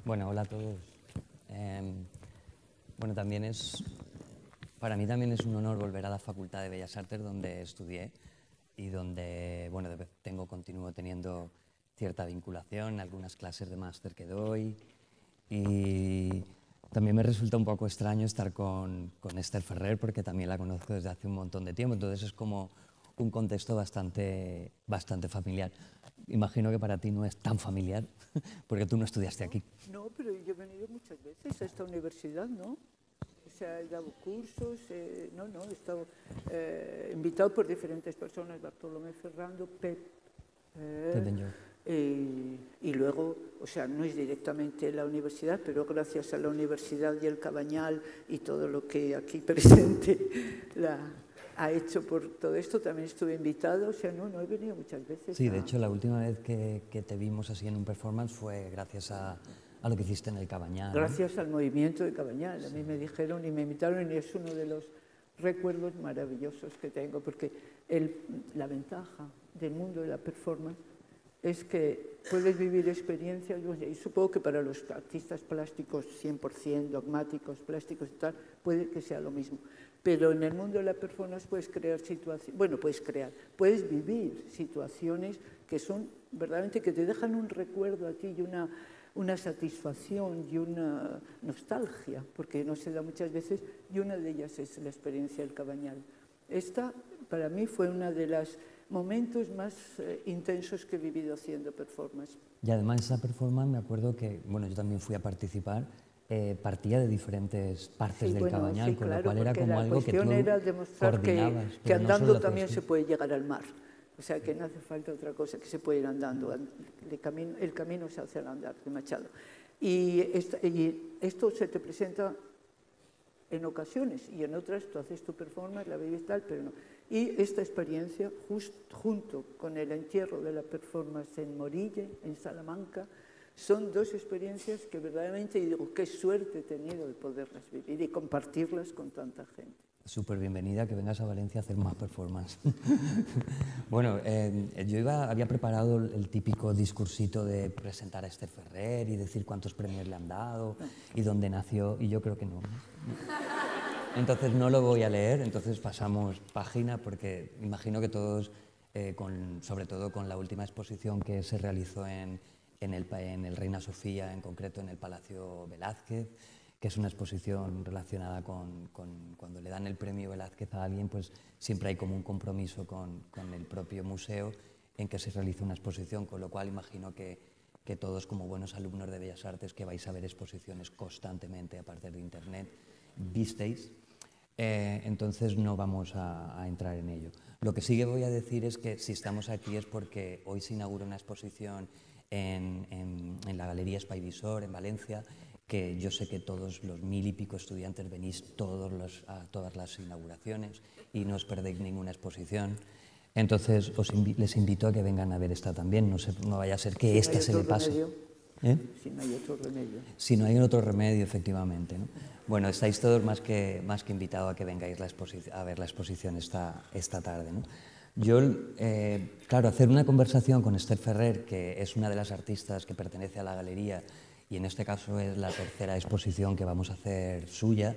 Bueno, hola a todos. Bueno, para mí también es un honor volver a la Facultad de Bellas Artes donde estudié y donde, bueno, continúo teniendo cierta vinculación, algunas clases de máster que doy, y también me resulta un poco extraño estar con Esther Ferrer porque también la conozco desde hace un montón de tiempo, entonces es como un contexto bastante familiar. Imagino que para ti no es tan familiar porque tú no estudiaste aquí. No, pero yo he venido muchas veces a esta universidad, ¿no? O sea, he dado cursos, he estado invitado por diferentes personas, Bartolomé Ferrando, Pep, y luego, o sea, no es directamente la universidad, pero gracias a la universidad y el Cabañal y todo lo que aquí presente ha hecho por todo esto, también estuve invitado, o sea, no he venido muchas veces. Sí, de hecho, la última vez que te vimos así en un performance fue gracias a lo que hiciste en el Cabañal. Gracias al movimiento de Cabañal. A mí me dijeron y me invitaron y es uno de los recuerdos maravillosos que tengo, porque la ventaja del mundo de la performance es que puedes vivir experiencias, y supongo que para los artistas plásticos 100% dogmáticos, plásticos y tal, puede que sea lo mismo. Pero en el mundo de la performance puedes vivir situaciones que son verdaderamente, que te dejan un recuerdo a ti y una satisfacción y una nostalgia, porque no se da muchas veces, y una de ellas es la experiencia del Cabañal. Esta, para mí, fue uno de los momentos más intensos que he vivido haciendo performance. Y además esa performance, me acuerdo que, bueno, yo también fui a participar, partía de diferentes partes del Cabañal, con lo cual era como algo que tú coordinabas. La cuestión era demostrar que andando también se puede llegar al mar. O sea, que no hace falta otra cosa, que se puede ir andando. El camino se hace al andar, de Machado. Y esto se te presenta en ocasiones, y en otras tú haces tu performance, la vives tal, pero no. Y esta experiencia, junto con el entierro de la performance en Morille, en Salamanca, son dos experiencias que verdaderamente, y digo, qué suerte he tenido de poderlas vivir y compartirlas con tanta gente. Súper bienvenida, que vengas a Valencia a hacer más performance. Bueno, yo había preparado el típico discursito de presentar a Esther Ferrer y decir cuántos premios le han dado y dónde nació, y yo creo que no. Entonces no lo voy a leer, entonces pasamos página, porque imagino que todos, sobre todo con la última exposición que se realizó en el Reina Sofía, en concreto en el Palacio Velázquez, que es una exposición relacionada con cuando le dan el premio Velázquez a alguien, pues siempre hay como un compromiso con el propio museo en que se realiza una exposición, con lo cual imagino que todos, como buenos alumnos de Bellas Artes, que vais a ver exposiciones constantemente a partir de Internet, visteis, entonces no vamos a entrar en ello. Lo que sí que voy a decir es que si estamos aquí es porque hoy se inaugura una exposición en la Galería Spaivisor, en Valencia, que yo sé que todos los 1000 y pico estudiantes venís a todas las inauguraciones y no os perdéis ninguna exposición. Entonces les invito a que vengan a ver esta también, no vaya a ser que esta se le pase. Si no hay otro remedio. Si no hay otro remedio, efectivamente, ¿no? Bueno, estáis todos más que invitados a que vengáis a ver la exposición esta tarde, ¿no? Yo, claro, hacer una conversación con Esther Ferrer, que es una de las artistas que pertenece a la galería, y en este caso es la tercera exposición que vamos a hacer suya.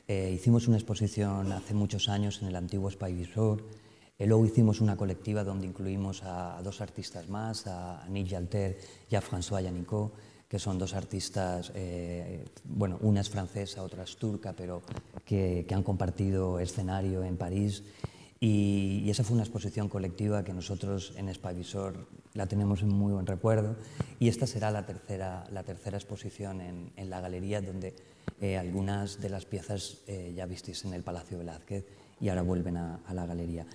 Hicimos una exposición hace muchos años en el antiguo Spaivisor, luego hicimos una colectiva donde incluimos a dos artistas más, a Nick Jalter y a François Yannicot, que son dos artistas, bueno, una es francesa, otra es turca, pero que han compartido escenario en París. Y esa fue una exposición colectiva que nosotros en Spaivisor la tenemos en muy buen recuerdo, y esta será la tercera exposición en la galería, donde algunas de las piezas ya visteis en el Palacio Velázquez y ahora vuelven a la galería.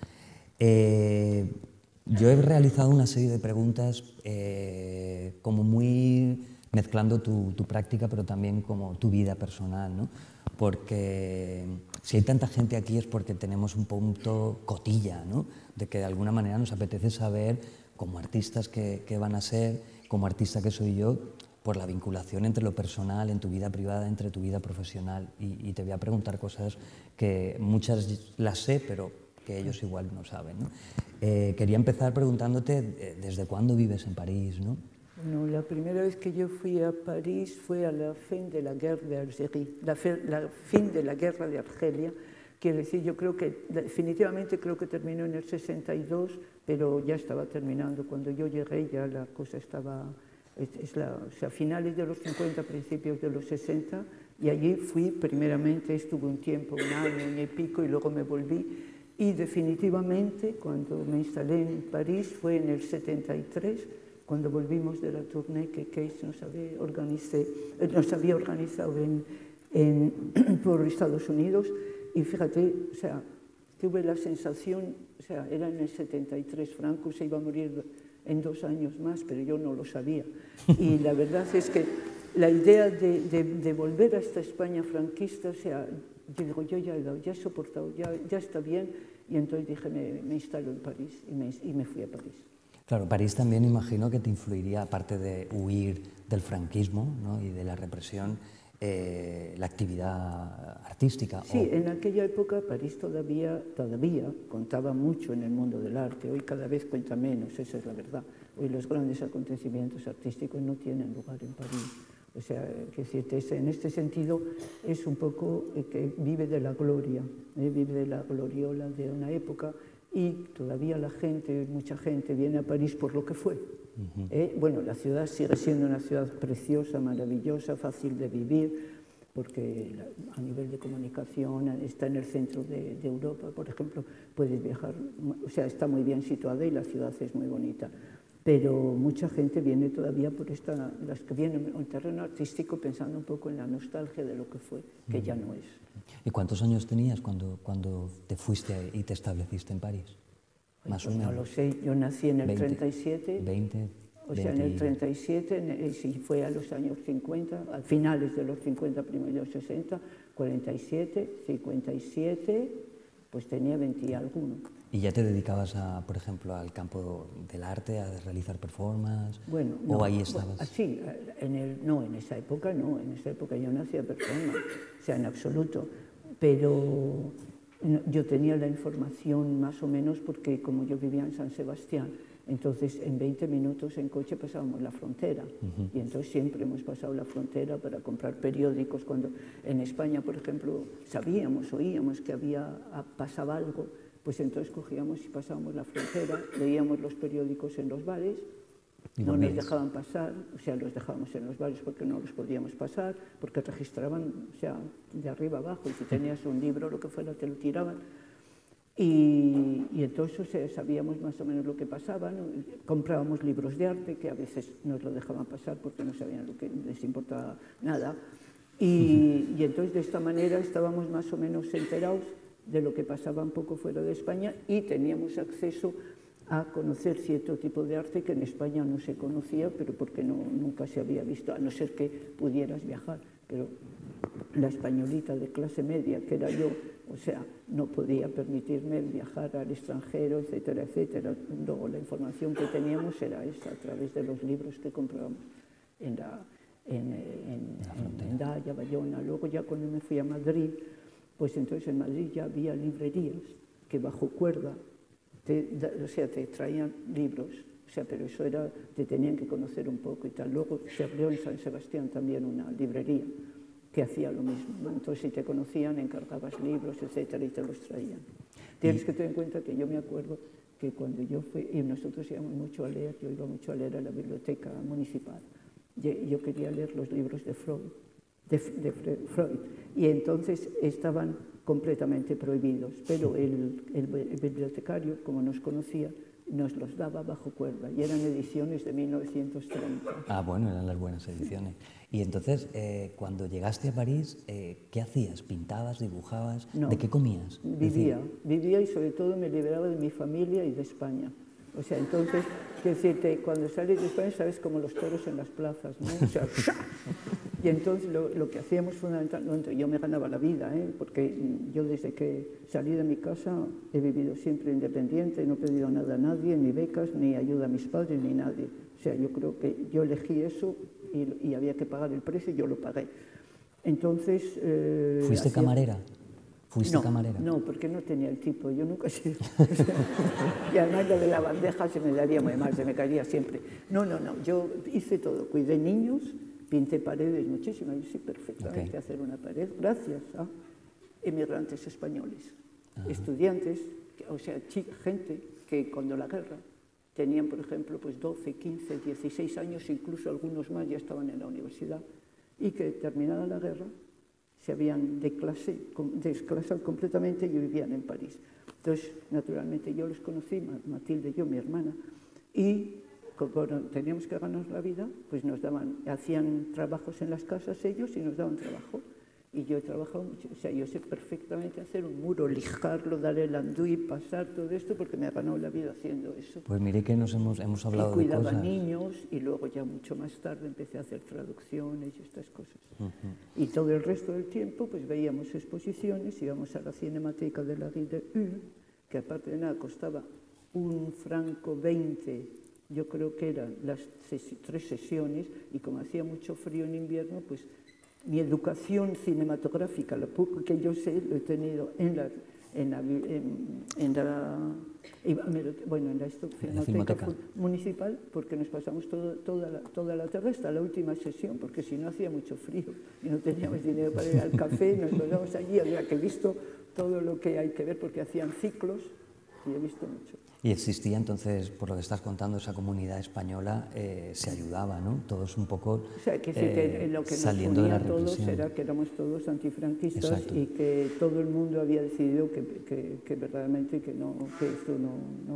Yo he realizado una serie de preguntas como muy mezclando tu práctica, pero también como tu vida personal, ¿no? Porque si hay tanta gente aquí es porque tenemos un punto cotilla, ¿no? De que de alguna manera nos apetece saber, como artistas que van a ser, como artista que soy yo, por la vinculación entre lo personal, en tu vida privada, entre tu vida profesional. Y te voy a preguntar cosas que muchas las sé, pero que ellos igual no saben, ¿no? Quería empezar preguntándote desde cuándo vives en París, ¿no? Bueno, la primera vez que yo fui a París fue a la fin de la guerra de Algeria, la fin de la guerra de Argelia. Quiero decir, yo creo que definitivamente creo que terminó en el 62, pero ya estaba terminando. Cuando yo llegué ya la cosa estaba, o sea, finales de los 50, principios de los 60, y allí fui primeramente, estuve un tiempo, un año y pico, y luego me volví. Y definitivamente cuando me instalé en París fue en el 73, cuando volvimos de la tournée que Kees nos había organizado por Estados Unidos. Y fíjate, o sea, tuve la sensación, o sea, era en el 73, Franco se iba a morir en 2 años más, pero yo no lo sabía. Y la verdad es que la idea de volver a esta España franquista, o sea, yo digo, yo ya he dado, ya he soportado, ya está bien, y entonces dije, me instalo en París, y me fui a París. Claro, París también imagino que te influiría, aparte de huir del franquismo, ¿no?, y de la represión, la actividad artística. Sí, en aquella época París todavía contaba mucho en el mundo del arte. Hoy cada vez cuenta menos, esa es la verdad. Hoy los grandes acontecimientos artísticos no tienen lugar en París. O sea, en este sentido es un poco que vive de la gloria, vive de la gloriola de una época, y todavía mucha gente viene a París por lo que fue. Bueno, la ciudad sigue siendo una ciudad preciosa, maravillosa, fácil de vivir, porque a nivel de comunicación está en el centro de Europa, por ejemplo, puedes viajar, o sea, está muy bien situada y la ciudad es muy bonita. Pero mucha gente viene todavía las que vienen al terreno artístico pensando un poco en la nostalgia de lo que fue, que ya no es. ¿Y cuántos años tenías cuando te fuiste y te estableciste en París? Más o menos. No lo sé, yo nací en el 37. 20. O sea, en el 37, si fue a los años 50, a finales de los 50, primeros de los 60, 47, 57, pues tenía 20 y alguno. ¿Y ya te dedicabas, por ejemplo, al campo del arte, a realizar performances? Bueno, ¿O ahí estabas? Sí, no, en esa época no, en esa época yo no hacía performance, o sea, en absoluto. Pero yo tenía la información más o menos porque como yo vivía en San Sebastián, entonces en 20 minutos en coche pasábamos la frontera. Y entonces siempre hemos pasado la frontera para comprar periódicos. Cuando en España, por ejemplo, oíamos que pasaba algo, pues entonces cogíamos y pasábamos la frontera, leíamos los periódicos en los bares, no nos dejaban pasar, o sea, los dejábamos en los bares porque no los podíamos pasar, porque registraban, o sea, de arriba abajo, y si tenías un libro, lo que fuera, te lo tiraban. Y entonces, o sea, sabíamos más o menos lo que pasaba, ¿no? Comprábamos libros de arte, que a veces nos lo dejaban pasar porque no sabían lo que les importaba nada. Y entonces, de esta manera, estábamos más o menos enterados de lo que pasaba un poco fuera de España y teníamos acceso a conocer cierto tipo de arte que en España no se conocía, pero porque nunca se había visto, a no ser que pudieras viajar. Pero la españolita de clase media, que era yo, o sea, no podía permitirme viajar al extranjero, etcétera, etcétera. Luego la información que teníamos era esa, a través de los libros que comprábamos en Daya, Bayona. Luego ya cuando me fui a Madrid, pues entonces en Madrid ya había librerías que bajo cuerda, o sea, te traían libros, o sea, pero eso era, te tenían que conocer un poco y tal. Luego se abrió en San Sebastián también una librería que hacía lo mismo. Entonces, si te conocían, encargabas libros, etcétera, y te los traían. Tienes que tener en cuenta que yo me acuerdo que cuando yo fui, y nosotros íbamos mucho a leer, yo iba mucho a leer a la biblioteca municipal, yo quería leer los libros de Freud, y entonces estaban completamente prohibidos, pero el bibliotecario, como nos conocía, nos los daba bajo cuerda, y eran ediciones de 1930. Ah, bueno, eran las buenas ediciones. Y entonces, cuando llegaste a París, ¿qué hacías? ¿Pintabas, dibujabas? No, ¿de qué comías? Vivía y sobre todo me liberaba de mi familia y de España. O sea, entonces, quiero decirte, cuando sales de España sabes como los toros en las plazas, ¿no? O sea, y entonces lo que hacíamos fundamentalmente, yo me ganaba la vida, porque yo desde que salí de mi casa he vivido siempre independiente, no he pedido nada a nadie, ni becas, ni ayuda a mis padres, ni nadie. O sea, yo creo que yo elegí eso y había que pagar el precio y yo lo pagué. Entonces... ¿Fuiste camarera? ¿Fuiste camarera? No, porque no tenía el tipo, yo nunca he sido. Y además lo de la bandeja se me daría muy mal, se me caería siempre. No, yo hice todo, cuidé niños, pinté paredes muchísimas, yo sé perfectamente hacer una pared, gracias a emigrantes españoles, estudiantes, o sea, gente que cuando la guerra tenían, por ejemplo, pues 12, 15, 16 años, incluso algunos más ya estaban en la universidad, y que terminada la guerra se habían desclasado completamente y vivían en París. Entonces, naturalmente, yo los conocí, Matilde y yo, mi hermana, y como teníamos que ganar la vida, pues hacían trabajos en las casas ellos y nos daban trabajo. Y yo he trabajado mucho, o sea, yo sé perfectamente hacer un muro, lijarlo, darle el andúi, pasar todo esto, porque me ha ganado la vida haciendo eso. Pues mire que hemos hablado de cosas. Cuidaba niños y luego ya mucho más tarde empecé a hacer traducciones y estas cosas. Y todo el resto del tiempo pues veíamos exposiciones, íbamos a la Cinemateca de la Rue de Hull, que aparte de nada costaba 1,20 franco, yo creo que eran las 3 sesiones, y como hacía mucho frío en invierno, pues mi educación cinematográfica, lo poco que yo sé, lo he tenido en la Filmoteca Municipal, porque nos pasamos toda la tarde hasta la última sesión, porque si no hacía mucho frío y no teníamos dinero para ir al café, nos pasamos allí, había que visto todo lo que hay que ver, porque hacían ciclos y he visto mucho. Y existía entonces, por lo que estás contando, esa comunidad española, se ayudaba, ¿no? Todos un poco o sea, que lo que saliendo de la nos unía a todos represión. era que éramos todos antifranquistas. Exacto. Y que todo el mundo había decidido que verdaderamente que esto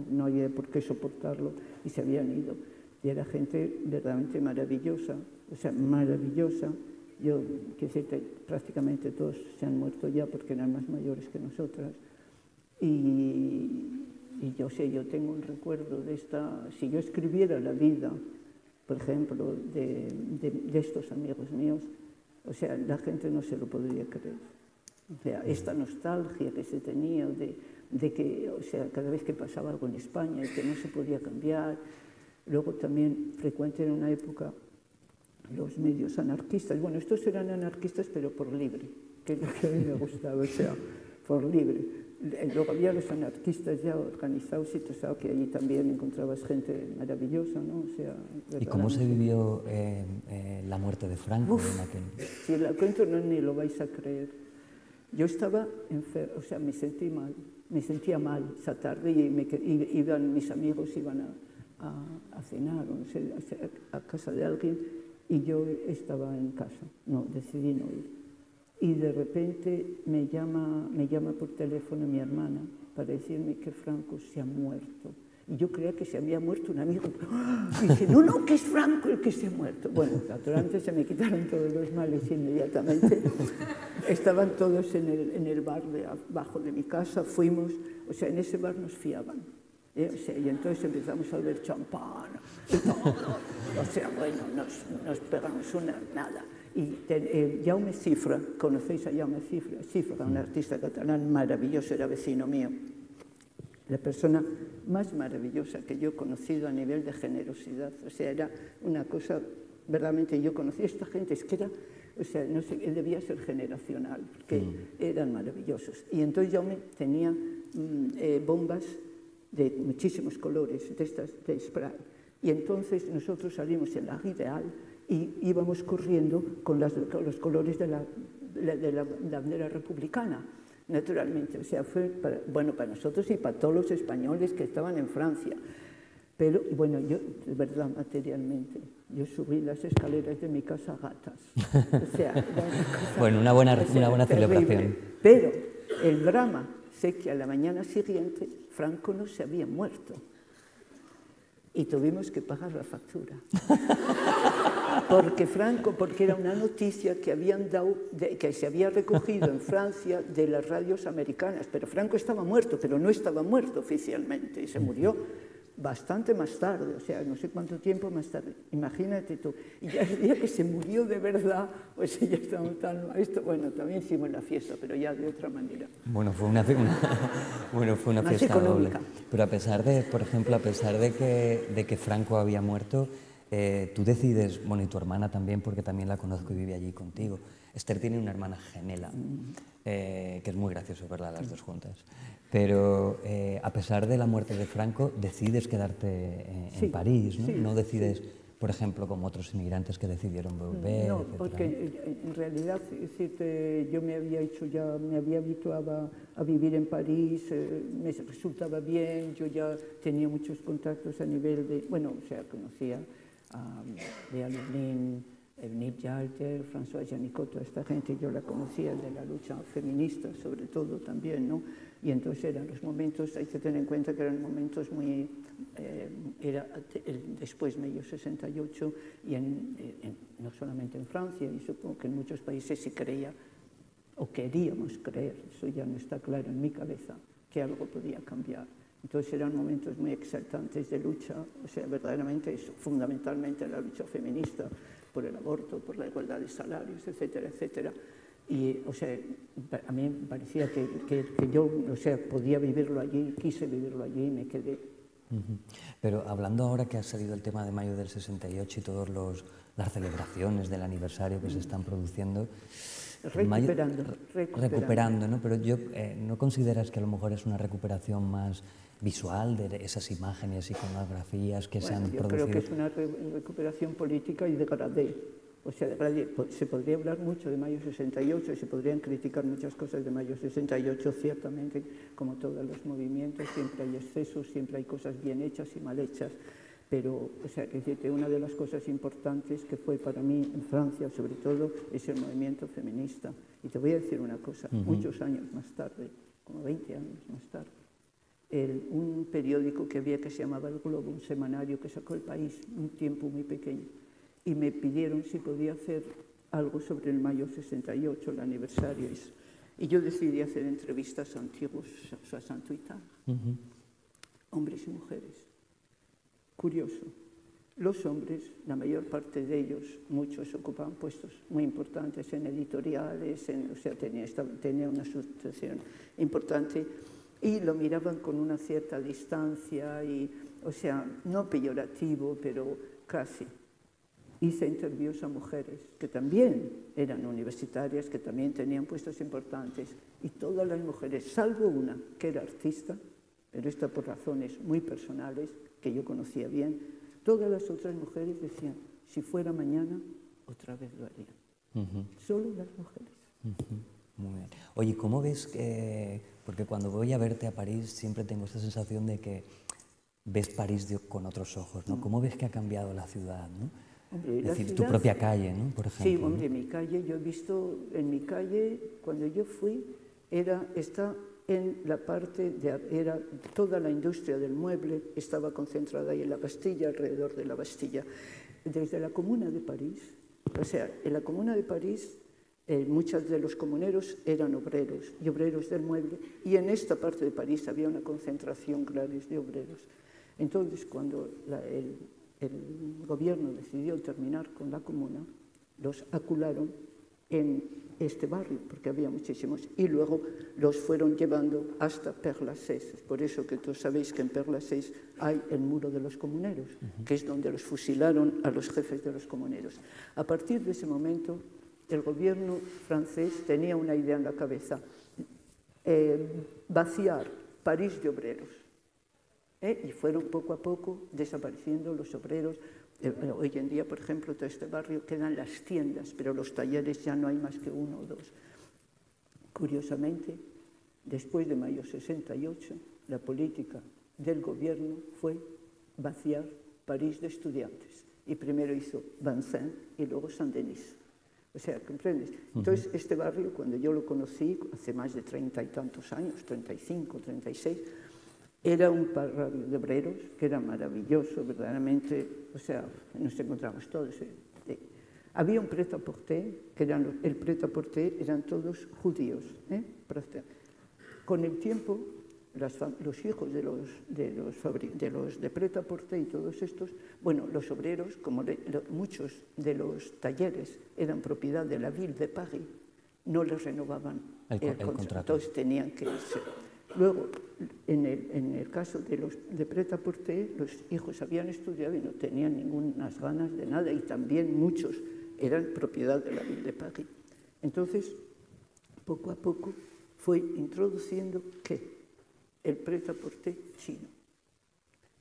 no había por qué soportarlo, y se habían ido. Y era gente verdaderamente maravillosa, o sea, maravillosa. Yo, quiero decirte, prácticamente todos se han muerto ya porque eran más mayores que nosotras. Y yo sé, yo tengo un recuerdo de si yo escribiera la vida, por ejemplo, de estos amigos míos, o sea, la gente no se lo podría creer. O sea, esta nostalgia que se tenía de que, o sea, cada vez que pasaba algo en España y que no se podía cambiar. Luego también frecuente en una época los medios anarquistas. Bueno, estos eran anarquistas pero por libre, que es lo que a mí me gustaba, o sea, por libre. Luego había los anarquistas ya organizados y tú sabes que allí también encontrabas gente maravillosa, ¿no? O sea, ¿y cómo se vivió la muerte de Franco? Si la cuento ni lo vais a creer. Yo estaba enferma, o sea, me sentía mal esa tarde y iban mis amigos, iban a cenar, o no sé, a casa de alguien, y yo estaba en casa, no, decidí no ir. Y de repente me llama por teléfono mi hermana para decirme que Franco se ha muerto. Y yo creía que se había muerto un amigo. Y dije, no, que es Franco el que se ha muerto. Bueno, naturalmente se me quitaron todos los males inmediatamente. Estaban todos en el bar de abajo de mi casa, fuimos, o sea, en ese bar nos fiaban. O sea, y entonces empezamos a beber champán y todo. O sea, bueno, nos pegamos nada. Y Jaume Cifra, ¿conocéis a Jaume Cifra? Cifra, un artista catalán maravilloso, era vecino mío. La persona más maravillosa que yo he conocido a nivel de generosidad. O sea, era una cosa, verdaderamente, yo conocí a esta gente, es que era, o sea, no sé, debía ser generacional, porque eran maravillosos. Y entonces Jaume tenía bombas de muchísimos colores, de estas de spray. Y entonces nosotros salimos en la Ideal y íbamos corriendo con los colores de la bandera republicana, naturalmente. O sea, fue para nosotros y para todos los españoles que estaban en Francia. Pero, bueno, yo, de verdad, materialmente, yo subí las escaleras de mi casa a gatas. O sea, era una cosa, bueno, una buena terrible. celebración. Pero el drama, sé que a la mañana siguiente Franco no se había muerto. Y tuvimos que pagar la factura. Porque era una noticia que habían dado, que se había recogido en Francia de las radios americanas. Pero Franco estaba muerto, pero no estaba muerto oficialmente. Y se murió bastante más tarde, o sea, no sé cuánto tiempo más tarde. Imagínate tú. Y ya el día que se murió de verdad, pues ya estábamos tan maestros. Bueno, también hicimos la fiesta, pero ya de otra manera. Bueno, fue una fiesta doble. Pero a pesar de, por ejemplo, a pesar de que Franco había muerto, Tú decides, bueno, y tu hermana también, porque también la conozco y vive allí contigo. Esther tiene una hermana gemela, que es muy gracioso verla las dos juntas. Pero a pesar de la muerte de Franco, decides quedarte en París, ¿no? No decides, por ejemplo, como otros inmigrantes que decidieron volver, No, etcétera. porque en realidad, yo me había habituado a vivir en París, me resultaba bien, yo ya tenía muchos contactos a nivel de, bueno, o sea, conocía a Léa Lublin, Enid Jalter, François Janicot, toda esta gente, yo la conocía de la lucha feminista, sobre todo también, ¿no? Y entonces eran los momentos, hay que tener en cuenta que eran momentos muy, era después medio 68, y no solamente en Francia, y supongo que en muchos países se creía, o queríamos creer, eso ya no está claro en mi cabeza, que algo podía cambiar. Entonces eran momentos muy exaltantes de lucha, o sea, verdaderamente eso, fundamentalmente la lucha feminista, por el aborto, por la igualdad de salarios, etcétera, etcétera. Y, o sea, a mí me parecía que yo, o sea, podía vivirlo allí, quise vivirlo allí y me quedé. Pero hablando ahora que ha salido el tema de mayo del 68 y todas las celebraciones del aniversario que se están produciendo... Recuperando, ¿no? Pero ¿no consideras que a lo mejor es una recuperación más visual de esas imágenes, iconografías que se han producido? Yo creo que es una recuperación política y degradé. O sea, se podría hablar mucho de mayo 68 y se podrían criticar muchas cosas de mayo 68, ciertamente, como todos los movimientos, siempre hay excesos, siempre hay cosas bien hechas y mal hechas. Pero, o sea, que una de las cosas importantes que fue para mí en Francia, sobre todo, es el movimiento feminista. Y te voy a decir una cosa, muchos años más tarde, como 20 años más tarde, un periódico que había que se llamaba El Globo, un semanario que sacó El País, un tiempo muy pequeño, y me pidieron si podía hacer algo sobre el mayo 68, el aniversario. Y yo decidí hacer entrevistas antiguos, a Saint-Huitat, hombres y mujeres. Curioso, los hombres, la mayor parte de ellos, muchos ocupaban puestos muy importantes en editoriales, o sea, tenía una situación importante, y lo miraban con una cierta distancia, o sea, no peyorativo, pero casi. Hice interviews a mujeres que también eran universitarias, que también tenían puestos importantes, y todas las mujeres, salvo una que era artista, pero esta por razones muy personales, que yo conocía bien, todas las otras mujeres decían, si fuera mañana, otra vez lo harían. Solo las mujeres. Muy bien. Oye, ¿cómo ves que...? Porque cuando voy a verte a París siempre tengo esta sensación de que ves París con otros ojos, ¿no? ¿Cómo ves que ha cambiado la ciudad, ¿no? Hombre, es decir, tu propia calle, ¿no? Por ejemplo. Sí, hombre, mi calle, yo he visto en mi calle, cuando yo fui, está en la parte era toda la industria del mueble estaba concentrada ahí en la Bastilla, alrededor de la Bastilla. Desde la Comuna de París, o sea, en la Comuna de París, muchos de los comuneros eran obreros y obreros del mueble, y en esta parte de París había una concentración grande de obreros. Entonces, cuando el gobierno decidió terminar con la Comuna, los acularon en este barrio, porque había muchísimos, y luego los fueron llevando hasta Père-Lachaise. Por eso que todos sabéis que en Père-Lachaise hay el muro de los comuneros, que es donde los fusilaron a los jefes de los comuneros. A partir de ese momento, el gobierno francés tenía una idea en la cabeza, vaciar París de obreros. Y fueron poco a poco desapareciendo los obreros. Hoy en día, por ejemplo, todo este barrio quedan las tiendas, pero los talleres ya no hay más que uno o dos. Curiosamente, después de mayo 68, la política del gobierno fue vaciar París de estudiantes. Y primero hizo Vincennes y luego Saint-Denis. O sea, ¿comprendes? Entonces, este barrio, cuando yo lo conocí, hace más de 30 y tantos años, 35, 36, era un barrio de obreros que era maravilloso, verdaderamente, o sea, nos encontramos todos. Había un prêt-à-porter, que el prêt-à-porter eran todos judíos. Con el tiempo, los hijos de los de prêt-à-porter y todos estos, bueno, los obreros, como muchos de los talleres eran propiedad de la Ville de Paris, no les renovaban el contrato, entonces tenían que irse. Luego, en el caso de Pret-a-Porter, los hijos habían estudiado y no tenían ninguna ganas de nada, y también muchos eran propiedad de la Ville de Paris. Entonces, poco a poco fue introduciendo el Pret-a-Porter chino.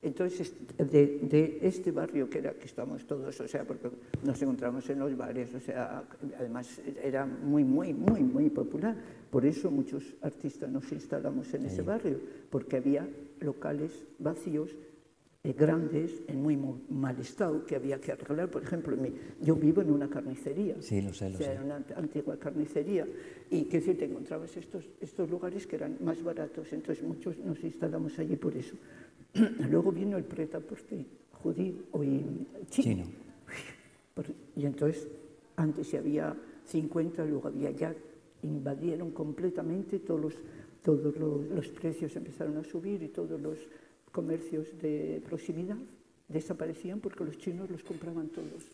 Entonces, de este barrio que estamos todos, o sea, porque nos encontramos en los bares, o sea, además era muy, muy, muy, muy popular. Por eso muchos artistas nos instalamos en ese barrio, porque había locales vacíos, grandes, en muy mal estado, que había que arreglar. Por ejemplo, yo vivo en una carnicería. Sí, lo sé, lo sé. Era una antigua carnicería. Y que te encontrabas estos lugares que eran más baratos, entonces muchos nos instalamos allí por eso. Luego vino el Pret-a-Porter judío o chino. Y entonces, antes había 50, luego había ya, invadieron completamente todos los precios empezaron a subir y todos los comercios de proximidad desaparecían porque los chinos los compraban todos.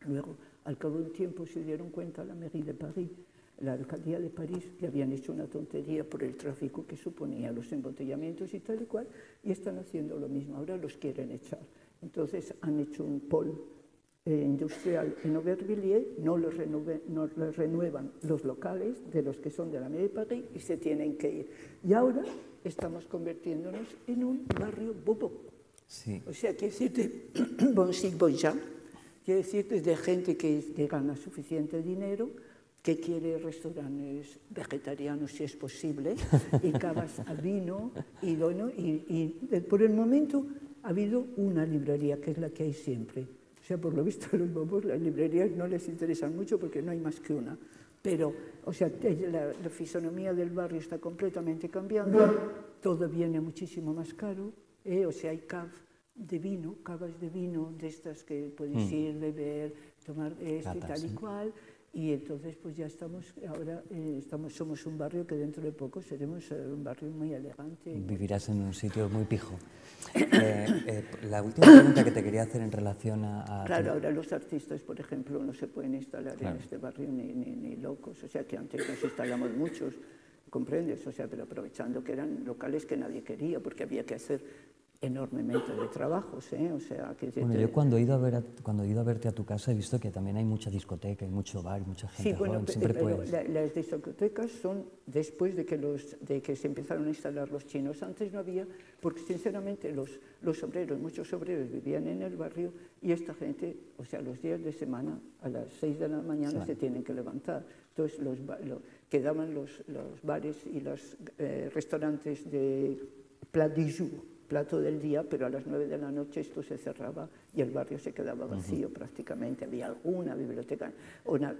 Luego, al cabo de un tiempo, se dieron cuenta la mairie de París, la alcaldía de París, que habían hecho una tontería por el tráfico que suponía los embotellamientos y tal y cual, y están haciendo lo mismo, ahora los quieren echar. Entonces han hecho un polo industrial en Aubervilliers, no les renuevan los locales de los que son de la mairie de París y se tienen que ir. Y ahora estamos convirtiéndonos en un barrio bobo. Sí. O sea, quiere decirte, bon chic, bon genre, quiere decirte de gente que gana suficiente dinero, que quiere restaurantes vegetarianos si es posible, y cavas a vino, y por el momento ha habido una librería, que es la que hay siempre. O sea, por lo visto a los bobos las librerías no les interesan mucho porque no hay más que una. Pero, o sea, la fisonomía del barrio está completamente cambiando, todo viene muchísimo más caro, o sea, hay cavas de vino, de estas que puedes ir, beber, tomar esto y tal y cual. Y entonces pues ya ahora somos un barrio que dentro de poco seremos un barrio muy elegante. Vivirás en un sitio muy pijo. La última pregunta que te quería hacer en relación a Claro, ahora los artistas, por ejemplo, no se pueden instalar en este barrio ni locos, o sea que antes nos instalamos muchos, ¿comprendes? O sea, pero aprovechando que eran locales que nadie quería, porque había que hacer enormemente de trabajos, o sea, que bueno, yo cuando he ido a verte a tu casa he visto que también hay mucha discoteca, hay mucho bar, mucha gente joven, siempre puedes. Las discotecas son después de que se empezaron a instalar los chinos. Antes no había, porque sinceramente los obreros, muchos obreros vivían en el barrio y esta gente, o sea, los días de semana a las 6 de la mañana se tienen que levantar. Entonces quedaban los bares y los restaurantes de plat du jour, plato del día, pero a las 9 de la noche esto se cerraba y el barrio se quedaba vacío prácticamente. Había alguna biblioteca,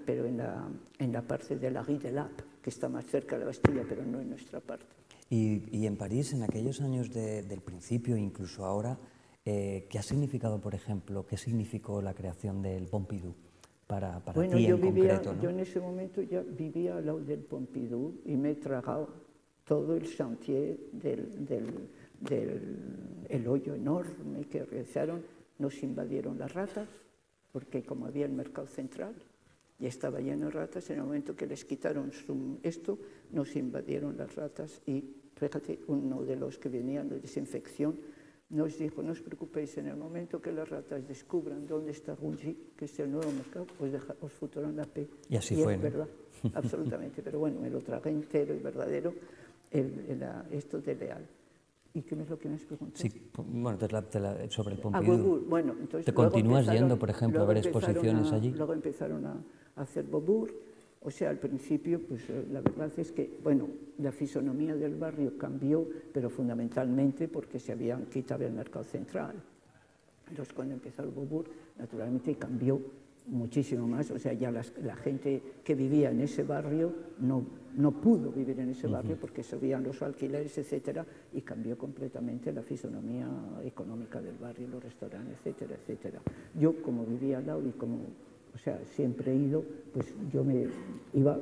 pero en la parte de la Rue de l'Arc, que está más cerca de la Bastilla, pero no en nuestra parte. Y en París, en aquellos años del principio, incluso ahora, ¿qué ha significado, por ejemplo, qué significó la creación del Pompidou para ti en concreto? ¿No? Yo en ese momento ya vivía al lado del Pompidou y me he tragado todo el chantier del hoyo enorme que realizaron. Nos invadieron las ratas, porque como había el mercado central y estaba lleno de ratas, en el momento que les quitaron esto, nos invadieron las ratas y, fíjate, uno de los que venían de desinfección nos dijo, no os preocupéis, en el momento que las ratas descubran dónde está Rougy, que es el nuevo mercado, os futuran la P. Y así fue, es verdad, absolutamente, pero bueno, me lo tragué entero y verdadero, esto de Leal. ¿Y qué es lo que me has preguntado? Sí, bueno, sobre el Pompidou. Bueno, entonces ¿Te continúas yendo, por ejemplo, a ver exposiciones allí? Luego empezaron a hacer Beaubourg. O sea, al principio, pues la verdad es que, bueno, la fisonomía del barrio cambió, pero fundamentalmente porque se habían quitado el mercado central. Entonces, cuando empezó el Beaubourg, naturalmente cambió muchísimo más. O sea, ya la gente que vivía en ese barrio no pudo vivir en ese barrio porque subían los alquileres, etcétera, y cambió completamente la fisonomía económica del barrio, los restaurantes, etcétera, etcétera. Yo, como vivía al lado y como, o sea, siempre he ido, pues yo me iba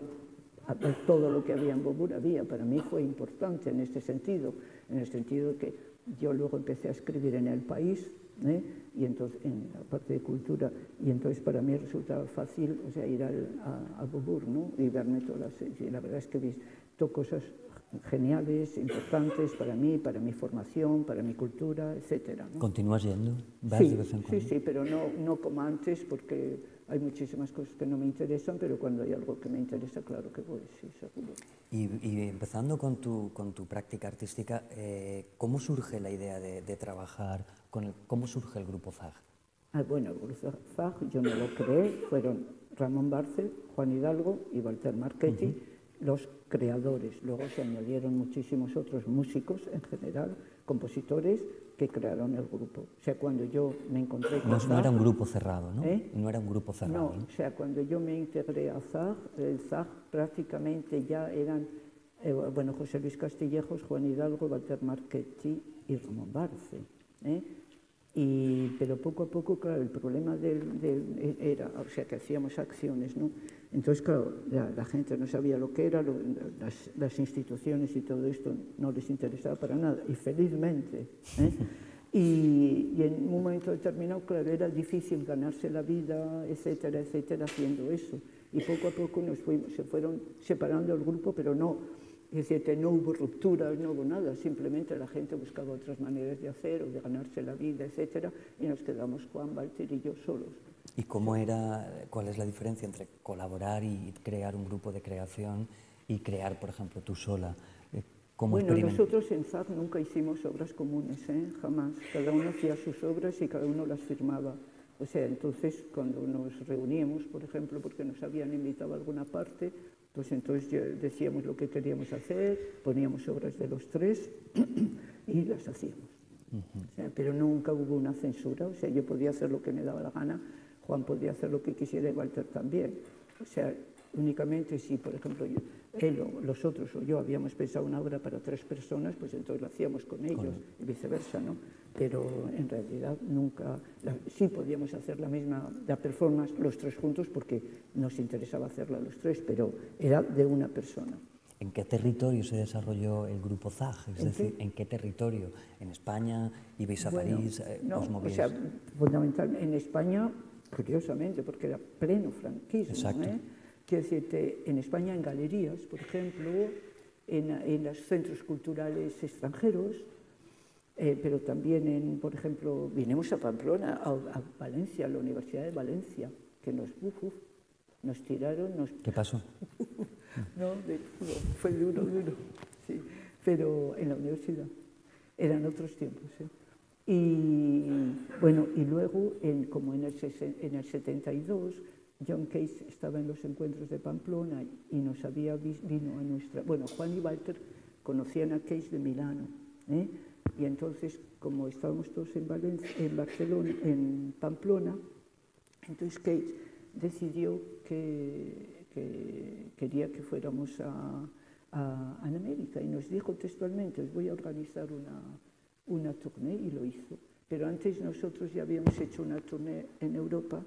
a ver todo lo que había en Beaubourg. Para mí fue importante en este sentido, en el sentido de que yo luego empecé a escribir en El País, y entonces en la parte de cultura, y entonces para mí resultaba fácil, o sea, ir a Beaubourg, ¿no? Y verme todas las, y la verdad es que he visto cosas geniales, importantes para mí, para mi formación, para mi cultura, etc. ¿no? ¿Continúas yendo? ¿Vas Sí, de vez en cuando? sí, pero no como antes, porque hay muchísimas cosas que no me interesan, pero cuando hay algo que me interesa, claro que voy, sí, seguro. Y empezando con tu práctica artística, ¿cómo surge la idea de trabajar cómo surge el grupo ZAG? Bueno, el grupo ZAG yo no lo creé, fueron Ramón Barcel, Juan Hidalgo y Walter Marchetti, los creadores. Luego se añadieron muchísimos otros músicos en general, compositores, que crearon el grupo. O sea, cuando yo me encontré con ZAG... No era un grupo cerrado, ¿no? No era un grupo cerrado. No, o sea, cuando yo me integré a ZAG, el ZAG prácticamente ya eran, bueno, José Luis Castillejos, Juan Hidalgo, Walter Marchetti y Ramón Barce. Pero poco a poco, claro, el problema era, o sea, que hacíamos acciones, ¿no? Entonces, claro, la gente no sabía lo que era, las instituciones y todo esto no les interesaba para nada, y felizmente. Y en un momento determinado, claro, era difícil ganarse la vida, etcétera, etcétera, haciendo eso. Y poco a poco se fueron separando el grupo, pero no, es decir, que no hubo rupturas, no hubo nada, simplemente la gente buscaba otras maneras de hacer o de ganarse la vida, etcétera, y nos quedamos Juan, Walter y yo solos. ¿Y cuál es la diferencia entre colaborar y crear un grupo de creación y crear, por ejemplo, tú sola? Bueno, nosotros en ZAG nunca hicimos obras comunes, jamás. Cada uno hacía sus obras y cada uno las firmaba. O sea, entonces cuando nos reuníamos, por ejemplo, porque nos habían invitado a alguna parte, pues entonces decíamos lo que queríamos hacer, poníamos obras de los tres y las hacíamos. O sea, pero nunca hubo una censura, o sea, yo podía hacer lo que me daba la gana, Juan podía hacer lo que quisiera y Walter también. O sea, únicamente si, por ejemplo, él o los otros o yo habíamos pensado una obra para 3 personas, pues entonces lo hacíamos con ellos y viceversa, ¿no? Pero en realidad nunca, sí podíamos hacer la performance los 3 juntos porque nos interesaba hacerla los 3, pero era de una persona. ¿En qué territorio se desarrolló el grupo ZAG? Es decir, ¿en qué territorio? ¿En España? ¿Ibais a París? No, o sea, fundamentalmente en España, curiosamente, porque era pleno franquismo. Exacto. Quiero decirte, en España, en galerías, por ejemplo, en los centros culturales extranjeros, pero también, por ejemplo, vinimos a Pamplona, a Valencia, a la Universidad de Valencia, que nos tiraron. ¿Qué pasó? No, fue duro, sí, pero en la universidad. Eran otros tiempos. Y bueno, y luego, como en el 72, John Cage estaba en los encuentros de Pamplona y vino a nuestra... Bueno, Juan y Walter conocían a Cage de Milano, y entonces, como estábamos todos en Barcelona, en Pamplona, entonces Cage decidió que quería que fuéramos a América y nos dijo textualmente, os voy a organizar una tournée, y lo hizo. Pero antes nosotros ya habíamos hecho una tournée en Europa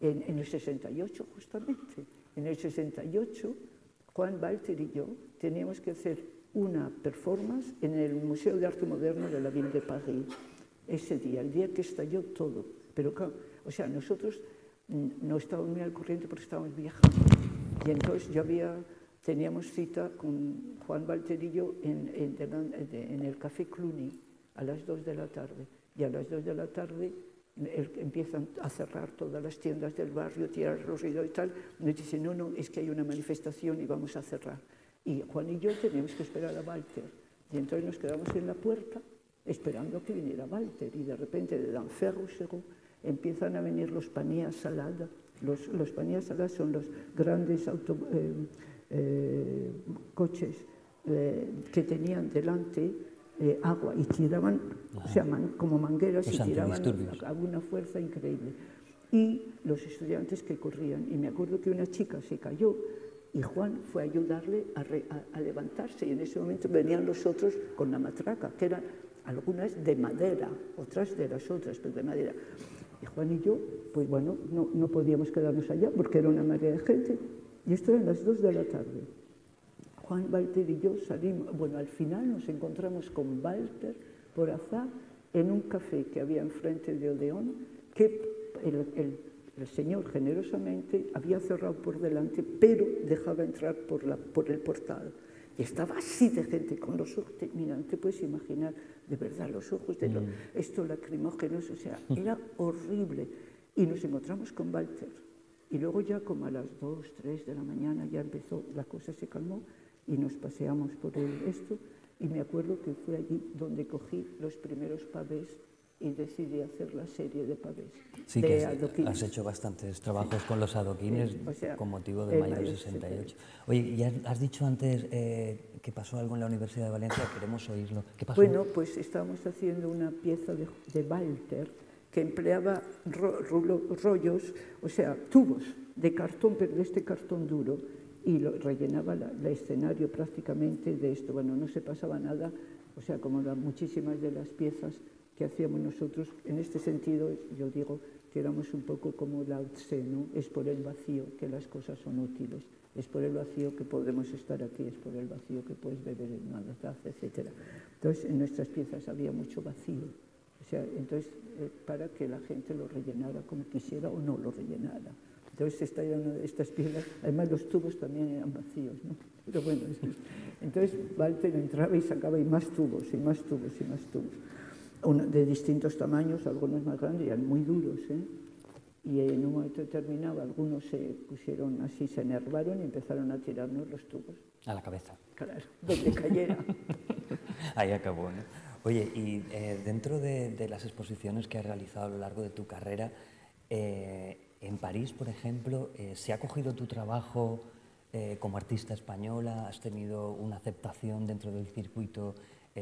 en el 68, justamente. En el 68, Juan, Walter y yo teníamos que hacer una performance en el Museo de Arte Moderno de la Ville de Paris. Ese día, el día que estalló todo. Pero claro, o sea, nosotros no estábamos muy al corriente porque estábamos viajando. Y entonces teníamos cita con Juan, Walter y yo en el Café Cluny a las 2 de la tarde. Y a las 2 de la tarde empiezan a cerrar todas las tiendas del barrio, tirar los ruidos y tal. Nos dicen, no, es que hay una manifestación y vamos a cerrar. Y Juan y yo teníamos que esperar a Walter. Y entonces nos quedamos en la puerta esperando a que viniera Walter. Y de repente, de Lanferro-Serrault, empiezan a venir los paniers salades. Los paniers salades son los grandes coches que tenían delante agua y tiraban, o sea, como mangueras, y tiraban a una fuerza increíble. Y los estudiantes que corrían. Y me acuerdo que una chica se cayó y Juan fue a ayudarle a levantarse. Y en ese momento venían los otros con la matraca, que eran algunas de madera, otras de las otras, pero de madera. Y Juan y yo, pues bueno, no podíamos quedarnos allá porque era una marea de gente. Y esto eran las 2 de la tarde. Juan, Walter y yo salimos, bueno, al final nos encontramos con Walter por azar en un café que había enfrente de Odeón, que el señor generosamente había cerrado por delante, pero dejaba entrar por el portal. Y estaba así de gente, con los ojos, mira, no te puedes imaginar, de verdad, los ojos de estos lacrimógenos, o sea, era horrible. Y nos encontramos con Walter. Y luego ya como a las 2, 3 de la mañana ya empezó, la cosa se calmó y nos paseamos por esto. Y me acuerdo que fue allí donde cogí los primeros pavés y decidí hacer la serie de pavés. Sí, de que adoquines. has hecho bastantes trabajos con los adoquines, o sea, con motivo del Mayo del 68. Oye, y has dicho antes que pasó algo en la Universidad de Valencia, queremos oírlo. ¿Qué pasó? Bueno, pues estábamos haciendo una pieza de Walter que empleaba rollos, o sea, tubos de cartón, pero de este cartón duro, y lo rellenaba el escenario prácticamente de esto. Bueno, no se pasaba nada, o sea, como muchísimas de las piezas que hacíamos nosotros. En este sentido, yo digo que éramos un poco como Lao Tse, ¿no? Es por el vacío que las cosas son útiles, es por el vacío que podemos estar aquí, es por el vacío que puedes beber en una taza, etc. Entonces, en nuestras piezas había mucho vacío, o sea, entonces, para que la gente lo rellenara como quisiera o no lo rellenara. Entonces, esta era una de estas piezas, además los tubos también eran vacíos, ¿no? Pero bueno, entonces Walter entraba y sacaba y más tubos, y más tubos, y más tubos. De distintos tamaños, algunos más grandes, y eran muy duros, ¿eh? Y en un momento determinado algunos se pusieron así, se enervaron y empezaron a tirarnos los tubos. A la cabeza. Claro, donde cayera. Ahí acabó, ¿no? Oye, y dentro de las exposiciones que has realizado a lo largo de tu carrera, en París, por ejemplo, ¿se ha cogido tu trabajo como artista española? ¿Has tenido una aceptación dentro del circuito?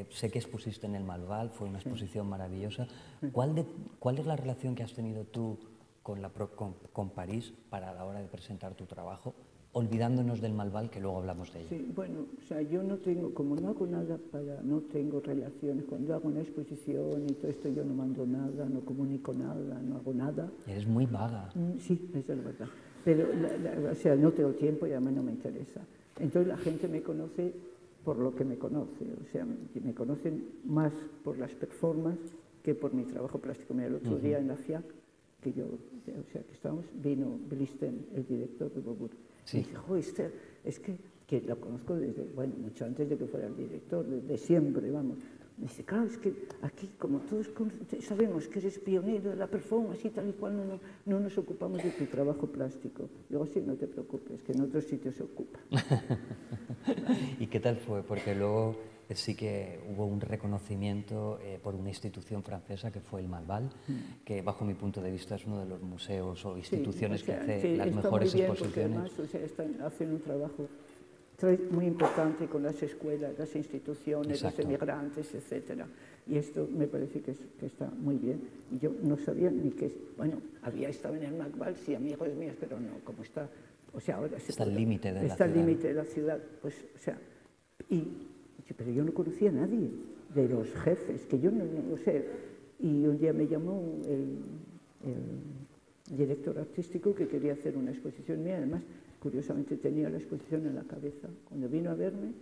Sé que expusiste en el Malval, fue una exposición maravillosa. ¿Cuál es la relación que has tenido tú con París para la hora de presentar tu trabajo, olvidándonos del Malval, que luego hablamos de ello? Sí, bueno, o sea, yo no tengo, como no hago nada no tengo relaciones, cuando hago una exposición y todo esto yo no mando nada, no comunico nada, no hago nada. Eres muy vaga. Sí, esa es la verdad. Pero, o sea, no tengo tiempo y a mí no me interesa. Entonces la gente me conoce por lo que me conoce, o sea, me conocen más por las performances que por mi trabajo plástico. Mira, el otro día en la FIAC, que yo, o sea, que estábamos, vino Blisten, el director de Bobur, y dice, jo, Esther, es que lo conozco desde, bueno, mucho antes de que fuera el director, desde siempre, vamos. Me dice, claro, es que aquí, como todos sabemos que eres pionero de la performance y tal y cual, no nos ocupamos de tu trabajo plástico. Digo, sí, no te preocupes, que en otros sitios se ocupa. ¿Y qué tal fue? Porque luego sí que hubo un reconocimiento por una institución francesa que fue el Malval, que bajo mi punto de vista es uno de los museos o instituciones que hace las mejores exposiciones. Además, o sea, hacen un trabajo muy importante con las escuelas, las instituciones, los emigrantes, etc. Y esto me parece que está muy bien. Y yo no sabía ni que, bueno, había estado en el Malval, sí, amigos míos, pero no, como está, o sea, ahora está al límite de la ciudad. Está al límite de la ciudad, pues, o sea, pero yo no conocía a nadie de los jefes, que yo no sé. Y un día me llamó el director artístico que quería hacer una exposición mía, además, curiosamente tenía la exposición en la cabeza. Cuando vino a verme,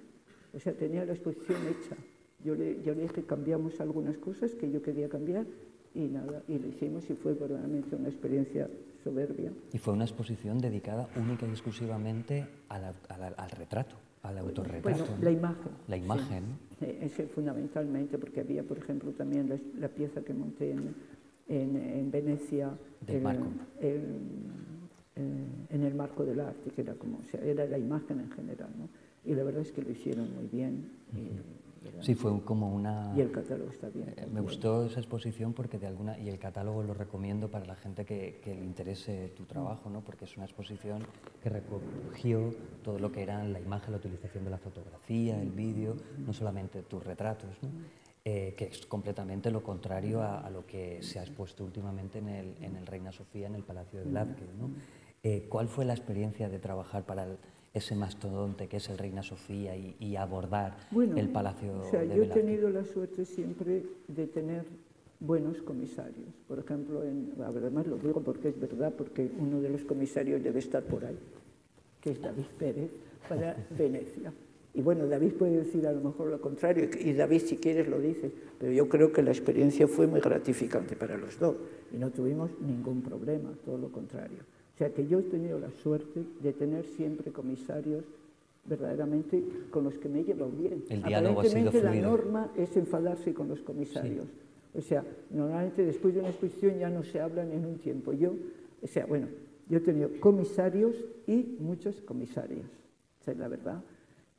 o sea, tenía la exposición hecha. Yo le dije que cambiamos algunas cosas que yo quería cambiar y nada, y lo hicimos y fue verdaderamente una experiencia soberbia. Y fue una exposición dedicada única y exclusivamente al retrato, al autorretrato. Bueno, ¿no? la imagen. La imagen. Sí, ese fundamentalmente, porque había, por ejemplo, también la pieza que monté en Venecia. Del marco. En el marco del arte, que era como, o sea, era la imagen en general, ¿no? Y la verdad es que lo hicieron muy bien. Sí, fue como una... Y el catálogo está bien. Me gustó esa exposición porque y el catálogo lo recomiendo para la gente que le interese tu trabajo, ¿no? Porque es una exposición que recogió todo lo que era la imagen, la utilización de la fotografía, el vídeo, no solamente tus retratos, ¿no? Que es completamente lo contrario a lo que se ha expuesto últimamente en el Reina Sofía, en el Palacio de Velázquez, ¿no? ¿Cuál fue la experiencia de trabajar para ese mastodonte que es el Reina Sofía y abordar el Palacio de Velázquez? Yo he tenido la suerte siempre de tener buenos comisarios. Por ejemplo, además lo digo porque es verdad, porque uno de los comisarios debe estar por ahí, que es David Pérez, para Venecia. Y bueno, David puede decir a lo mejor lo contrario, y David si quieres lo dice, pero yo creo que la experiencia fue muy gratificante para los dos y no tuvimos ningún problema, todo lo contrario. O sea que yo he tenido la suerte de tener siempre comisarios verdaderamente con los que me he llevado bien. El diálogo ha sido fluido. La norma es enfadarse con los comisarios. Sí. O sea, normalmente después de una exposición ya no se hablan en un tiempo. Yo he tenido comisarios y muchos comisarias, esa es la verdad.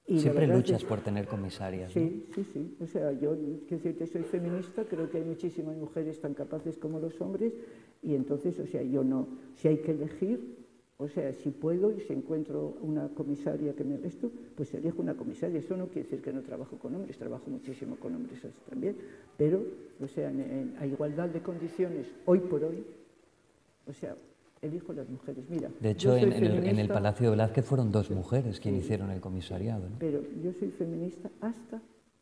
Y siempre luchas por tener comisarias, ¿no? Sí, sí, sí. O sea, yo, quiero decir que soy feminista, creo que hay muchísimas mujeres tan capaces como los hombres, y entonces, o sea, yo no, si hay que elegir, o sea, si puedo y si encuentro una comisaria que me esto, pues elijo una comisaria. Eso no quiere decir que no trabajo con hombres, trabajo muchísimo con hombres también, pero, o sea, a igualdad de condiciones, hoy por hoy, o sea, elijo las mujeres. Mira, de hecho, en el Palacio de Velázquez fueron 2 mujeres quienes hicieron el comisariado, ¿no? Pero yo soy feminista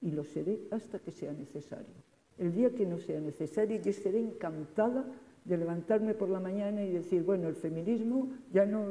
y lo seré hasta que sea necesario. El día que no sea necesario, yo estaré encantada de levantarme por la mañana y decir, bueno, el feminismo ya no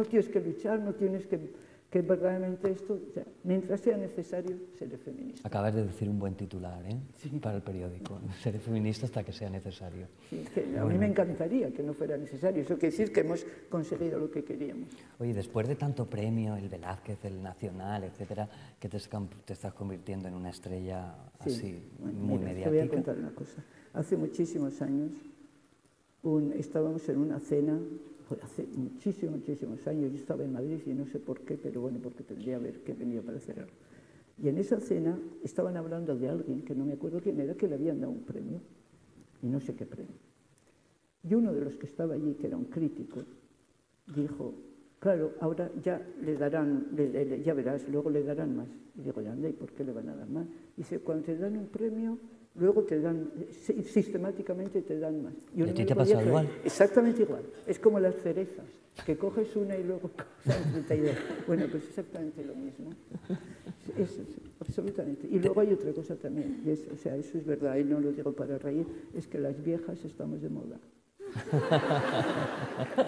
tienes que luchar, no tienes que verdaderamente esto, o sea, mientras sea necesario, seré feminista. Acabas de decir un buen titular, ¿eh? Sí. Para el periódico, seré feminista hasta que sea necesario. Sí, a mí me encantaría que no fuera necesario, eso quiere decir que hemos conseguido lo que queríamos. Oye, después de tanto premio, el Velázquez, el Nacional, etcétera, que te estás convirtiendo en una estrella así, muy mediática. Te voy a contar una cosa. Hace muchísimos años estábamos en una cena, hace muchísimos años, yo estaba en Madrid y no sé por qué, pero bueno, porque tendría que venir para hacer algo. Y en esa cena estaban hablando de alguien, que no me acuerdo quién era, que le habían dado un premio, y no sé qué premio. Y uno de los que estaba allí, que era un crítico, dijo, claro, ahora ya le darán, ya verás, luego le darán más. Y digo, anda, ¿y por qué le van a dar más? Dice, cuando te dan un premio, luego te dan, sistemáticamente te dan más. ¿Y a ti te ha pasado igual? Exactamente igual. Es como las cerezas, que coges una y luego coges 32. Bueno, pues exactamente lo mismo. Eso, absolutamente. Y luego hay otra cosa también, y o sea, eso es verdad, y no lo digo para reír, es que las viejas estamos de moda.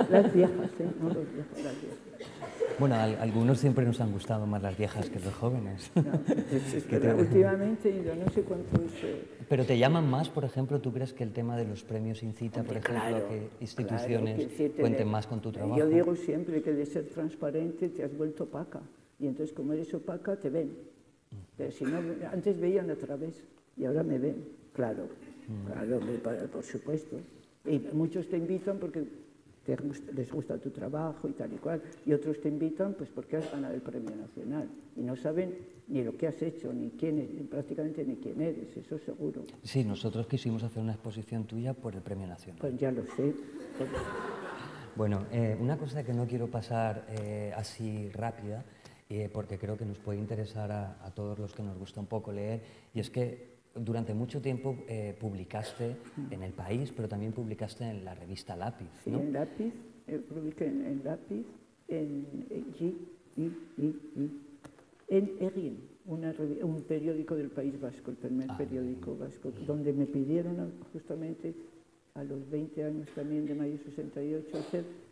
Las viejas, no los viejos, las viejas. Bueno, a algunos siempre nos han gustado más las viejas que los jóvenes. No, es que últimamente yo no sé cuánto es... Pero te llaman más, por ejemplo, ¿tú crees que el tema de los premios incita, por ejemplo, a que instituciones cuenten más con tu trabajo? Yo digo siempre que de ser transparente te has vuelto opaca. Y entonces, como eres opaca, te ven. Pero si no, antes veían a través y ahora me ven. Claro, claro, por supuesto. Y muchos te invitan porque les gusta tu trabajo y tal y cual, y otros te invitan pues porque has ganado el Premio Nacional y no saben ni lo que has hecho, ni quién eres, prácticamente ni quién eres, eso seguro. Sí, nosotros quisimos hacer una exposición tuya por el Premio Nacional. Pues ya lo sé. Bueno, una cosa que no quiero pasar así rápida, porque creo que nos puede interesar a todos los que nos gusta un poco leer, y es que durante mucho tiempo publicaste en El País, pero también publicaste en la revista Lápiz, ¿no? Sí, en Lápiz, publiqué en Lápiz, en Egin, un periódico del País Vasco, el primer periódico vasco, donde me pidieron justamente a los 20 años también de Mayo 68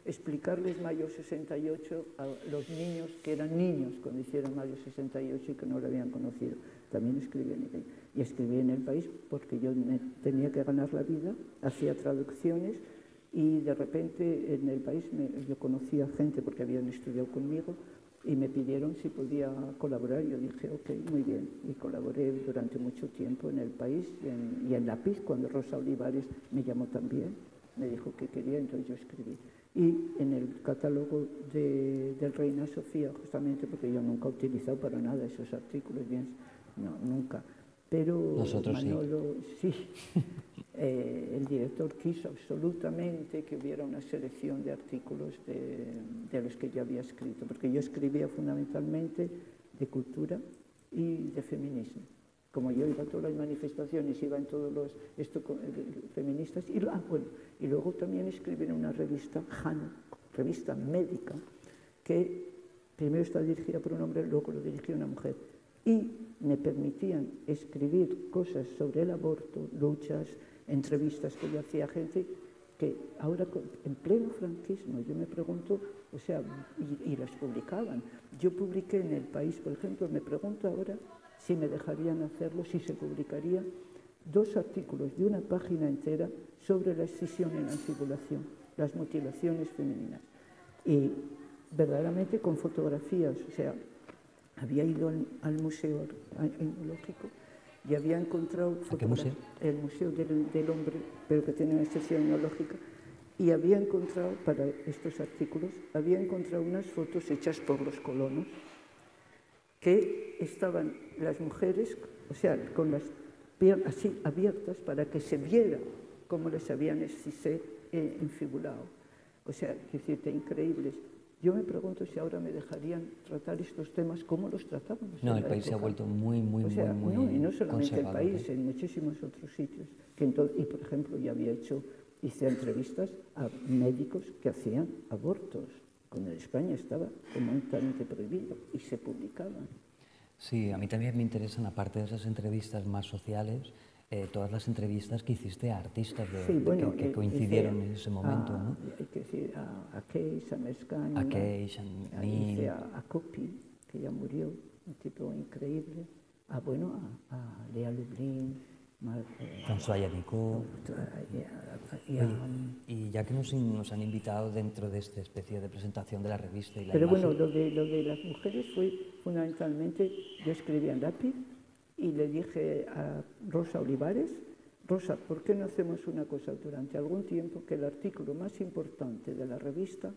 explicarles Mayo 68 a los niños que eran niños cuando hicieron Mayo 68 y que no lo habían conocido. También escribí en Egin. Y escribí en El País porque yo tenía que ganar la vida, hacía traducciones y de repente en El País yo conocía gente porque habían estudiado conmigo y me pidieron si podía colaborar. Yo dije, ok, muy bien. Y colaboré durante mucho tiempo en El País y en Lápiz, cuando Rosa Olivares me llamó también, me dijo que quería, entonces yo escribí. Y en el catálogo del Reina Sofía, justamente porque yo nunca he utilizado para nada esos artículos, bien, no, nunca. Pero nosotros Manolo, sí, el director quiso absolutamente que hubiera una selección de artículos de los que yo había escrito, porque yo escribía fundamentalmente de cultura y de feminismo. Como yo iba a todas las manifestaciones, iba en todos los feministas, y luego también escribí en una revista, Hana, revista médica, que primero está dirigida por un hombre, luego lo dirigía una mujer. Y me permitían escribir cosas sobre el aborto, luchas, entrevistas que yo hacía a gente que ahora, en pleno franquismo, yo me pregunto, o sea, y las publicaban. Yo publiqué en El País, por ejemplo, me pregunto ahora si me dejarían hacerlo, si se publicaría 2 artículos de una página entera sobre la excisión en la fibulación, las mutilaciones femeninas. Y verdaderamente con fotografías, o sea, había ido al Museo Etnológico y había encontrado... ¿A qué museo? El Museo del Hombre, pero que tiene una sección etnológica, y había encontrado, para estos artículos, había encontrado unas fotos hechas por los colonos, que estaban las mujeres, o sea, con las piernas así abiertas para que se viera cómo les habían enfigurado. O sea, decirte, increíbles. Yo me pregunto si ahora me dejarían tratar estos temas, ¿cómo los tratábamos? No, el país se ha vuelto muy y no solamente el país, ¿eh? en muchísimos otros sitios. Y, por ejemplo, yo hice entrevistas a médicos que hacían abortos, cuando en España estaba completamente prohibido, y se publicaban. Sí, a mí también me interesan, aparte de esas entrevistas más sociales, todas las entrevistas que hiciste a artistas que coincidieron en ese momento, ¿no? Hay que decir a Keis, a Mescaño, a Coppi, que ya murió, un tipo increíble, a Lea Lublin, François Yannicot. Y ya que nos han invitado dentro de esta especie de presentación de la revista y la Pero imagen... bueno, lo de las mujeres fue fundamentalmente, yo escribía en lápiz y le dije a Rosa Olivares, Rosa, ¿por qué no hacemos una cosa durante algún tiempo que el artículo más importante de la revista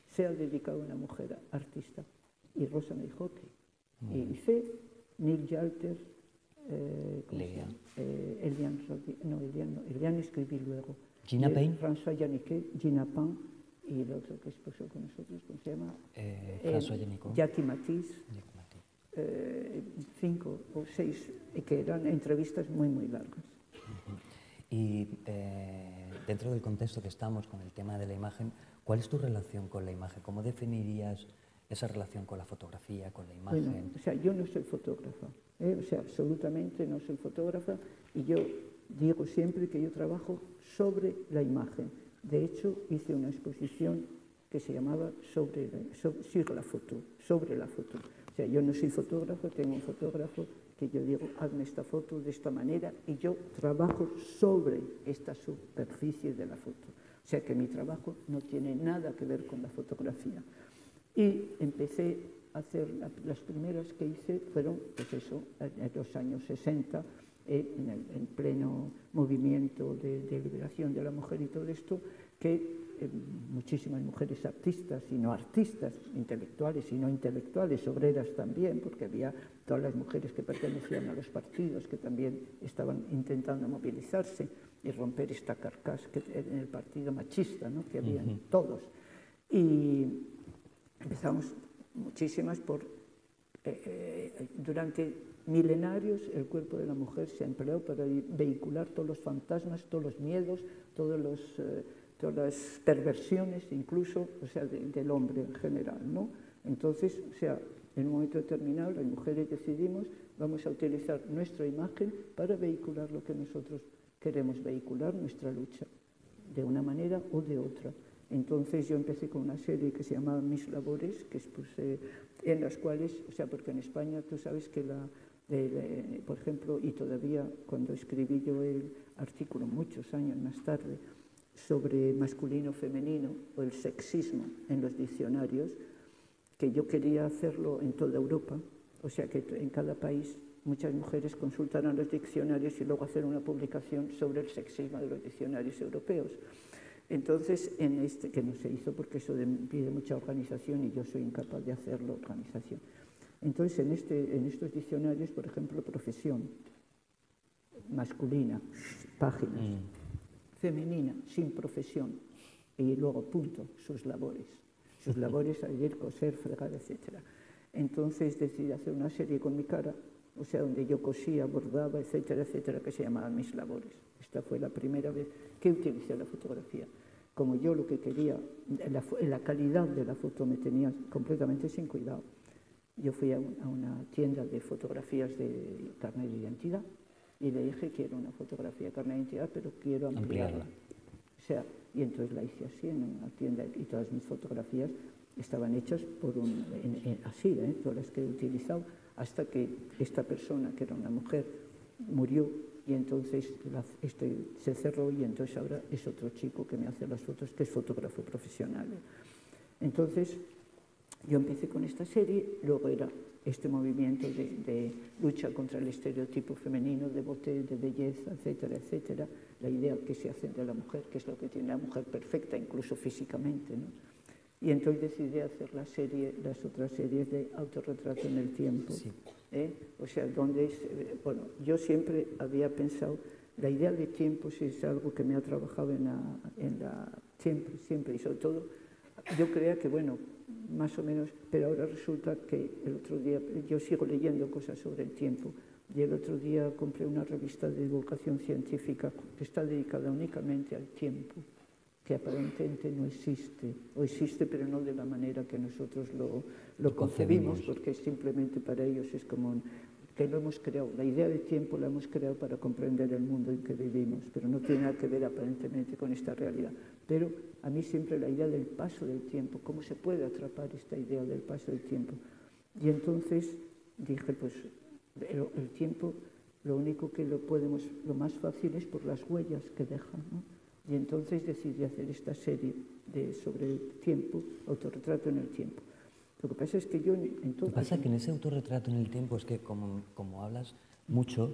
sea dedicado a una mujer artista? Y Rosa me dijo que. Y hice Neil Yalter, Eliane escribí luego. Gina Payne. François Yannicot, Gina Payne, y el otro que expuso con nosotros, ¿cómo se llama? François Yannicot. Jackie Matisse. 5 o 6, que eran entrevistas muy largas. Y dentro del contexto que estamos con el tema de la imagen, ¿cuál es tu relación con la imagen? ¿Cómo definirías esa relación con la fotografía, con la imagen? Bueno, o sea, yo no soy fotógrafa, o sea, absolutamente no soy fotógrafa, y yo digo siempre que yo trabajo sobre la imagen. De hecho, hice una exposición que se llamaba sobre la foto. O sea, yo no soy fotógrafo, tengo un fotógrafo que yo digo, hazme esta foto de esta manera, y yo trabajo sobre esta superficie de la foto. O sea que mi trabajo no tiene nada que ver con la fotografía. Y empecé a hacer, las primeras que hice fueron, pues eso, en los años 60, en pleno movimiento de liberación de la mujer y todo esto, que muchísimas mujeres artistas y no artistas, intelectuales y no intelectuales, obreras también, porque había todas las mujeres que pertenecían a los partidos que también estaban intentando movilizarse y romper esta carcasa en el partido machista, ¿no?, que había en todos. Y empezamos muchísimas durante milenarios el cuerpo de la mujer se empleó para vehicular todos los fantasmas, todos los miedos, todas las perversiones, incluso, o sea, del hombre en general, ¿no? Entonces, o sea, en un momento determinado las mujeres decidimos, vamos a utilizar nuestra imagen para vehicular lo que nosotros queremos vehicular, nuestra lucha, de una manera o de otra. Entonces yo empecé con una serie que se llamaba Mis Labores, que expuse en las cuales, o sea, porque en España tú sabes que por ejemplo, y todavía cuando escribí yo el artículo muchos años más tarde sobre masculino-femenino o el sexismo en los diccionarios, que yo quería hacerlo en toda Europa, o sea que en cada país muchas mujeres consultaran los diccionarios y luego hacer una publicación sobre el sexismo de los diccionarios europeos. Entonces, que no se hizo porque eso pide mucha organización y yo soy incapaz de hacerlo, organización. Entonces, en estos diccionarios, por ejemplo, profesión, masculina, páginas, femenina, sin profesión, y luego punto, sus labores, ayer, coser, fregar, etc. Entonces decidí hacer una serie con mi cara, o sea, donde yo cosía, bordaba, etcétera, etcétera, que se llamaba Mis Labores. Esta fue la primera vez que utilicé la fotografía. Como yo lo que quería, la calidad de la foto me tenía completamente sin cuidado. Yo fui a una tienda de fotografías de carnet de identidad y le dije, quiero una fotografía de carnet de identidad, pero quiero ampliarla. O sea, y entonces la hice así en una tienda y todas mis fotografías estaban hechas así, todas las que he utilizado, hasta que esta persona, que era una mujer, murió y entonces se cerró y entonces ahora es otro chico que me hace las fotos, que es fotógrafo profesional. Entonces, Yo empecé con esta serie, luego era este movimiento de lucha contra el estereotipo femenino, de bote, de belleza, etcétera, etcétera, la idea que se hace de la mujer, que es lo que tiene la mujer perfecta, incluso físicamente, ¿no? Y entonces decidí hacer las otras series de autorretrato en el tiempo. Sí. O sea, donde es, bueno, yo siempre había pensado, la idea de tiempos es algo que me ha trabajado siempre, y sobre todo, yo creía que, bueno, más o menos, pero ahora resulta que el otro día, yo sigo leyendo cosas sobre el tiempo, y el otro día compré una revista de divulgación científica que está dedicada únicamente al tiempo, que aparentemente no existe, o existe pero no de la manera que nosotros lo concebimos, porque simplemente para ellos es como que lo hemos creado, la idea de tiempo la hemos creado para comprender el mundo en que vivimos, pero no tiene nada que ver aparentemente con esta realidad. Pero a mí siempre la idea del paso del tiempo, cómo se puede atrapar esta idea del paso del tiempo. Y entonces dije, pues el tiempo, lo único que lo más fácil es por las huellas que dejan, ¿no? Y entonces decidí hacer esta serie sobre el tiempo, autorretrato en el tiempo. Lo que pasa es que yo... Lo que pasa es que en ese autorretrato en el tiempo es que como hablas mucho,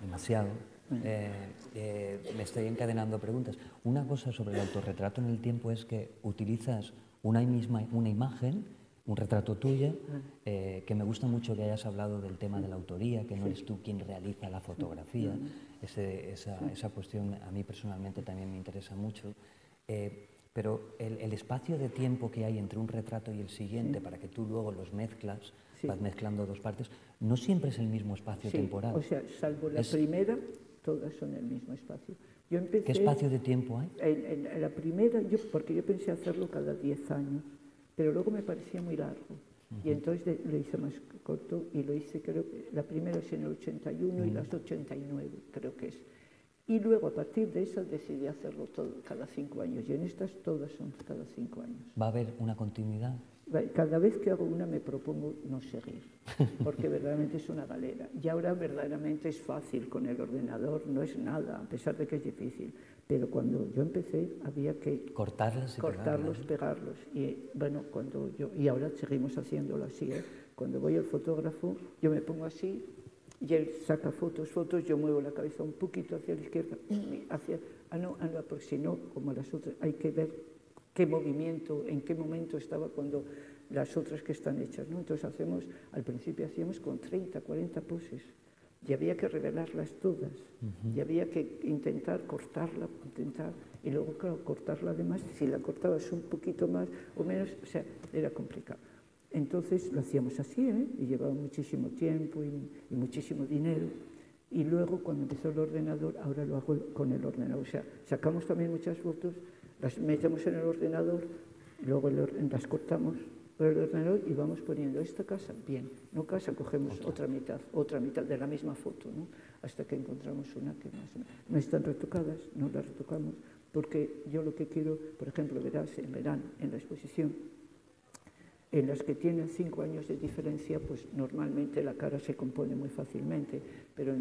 demasiado, me estoy encadenando preguntas. Una cosa sobre el autorretrato en el tiempo es que utilizas una imagen, un retrato tuyo, que me gusta mucho que hayas hablado del tema de la autoría, que no eres tú quien realiza la fotografía. Esa cuestión a mí personalmente también me interesa mucho. Pero el espacio de tiempo que hay entre un retrato y el siguiente, para que tú luego los mezclas, vas mezclando dos partes, no siempre es el mismo espacio temporal. O sea, salvo la primera, todas son el mismo espacio. Yo empecé, ¿qué espacio de tiempo hay? En la primera, porque yo pensé hacerlo cada 10 años, pero luego me parecía muy largo. Y entonces lo hice más corto y lo hice, creo que la primera es en el 81 y las 89, creo que es. Y luego, a partir de eso, decidí hacerlo todo cada 5 años. Y en estas todas son cada 5 años. ¿Va a haber una continuidad? Cada vez que hago una me propongo no seguir, porque verdaderamente es una galera. Y ahora verdaderamente es fácil con el ordenador, no es nada, a pesar de que es difícil. Pero cuando yo empecé había que cortarlos, pegarlos. Y bueno, y ahora seguimos haciéndolo así, ¿eh? Cuando voy al fotógrafo, yo me pongo así, y él saca fotos, yo muevo la cabeza un poquito hacia la izquierda, porque si no, como las otras, hay que ver qué movimiento, en qué momento estaba cuando las otras que están hechas, ¿no? Entonces al principio hacíamos con 30, 40 poses, y había que revelarlas todas, y había que intentar cortarla, y luego, claro, cortarla además, si la cortabas un poquito más o menos, o sea, era complicado. Entonces lo hacíamos así, y llevaba muchísimo tiempo y muchísimo dinero. Y luego, cuando empezó el ordenador, ahora lo hago con el ordenador. O sea, sacamos también muchas fotos, las metemos en el ordenador, luego las cortamos por el ordenador y vamos poniendo esta casa, bien, no casa, cogemos otra mitad de la misma foto, ¿no? Hasta que encontramos una que más o menos no están retocadas, no las retocamos, porque yo lo que quiero, por ejemplo, verás en verano, en la exposición, en las que tienen 5 años de diferencia, pues normalmente la cara se compone muy fácilmente, pero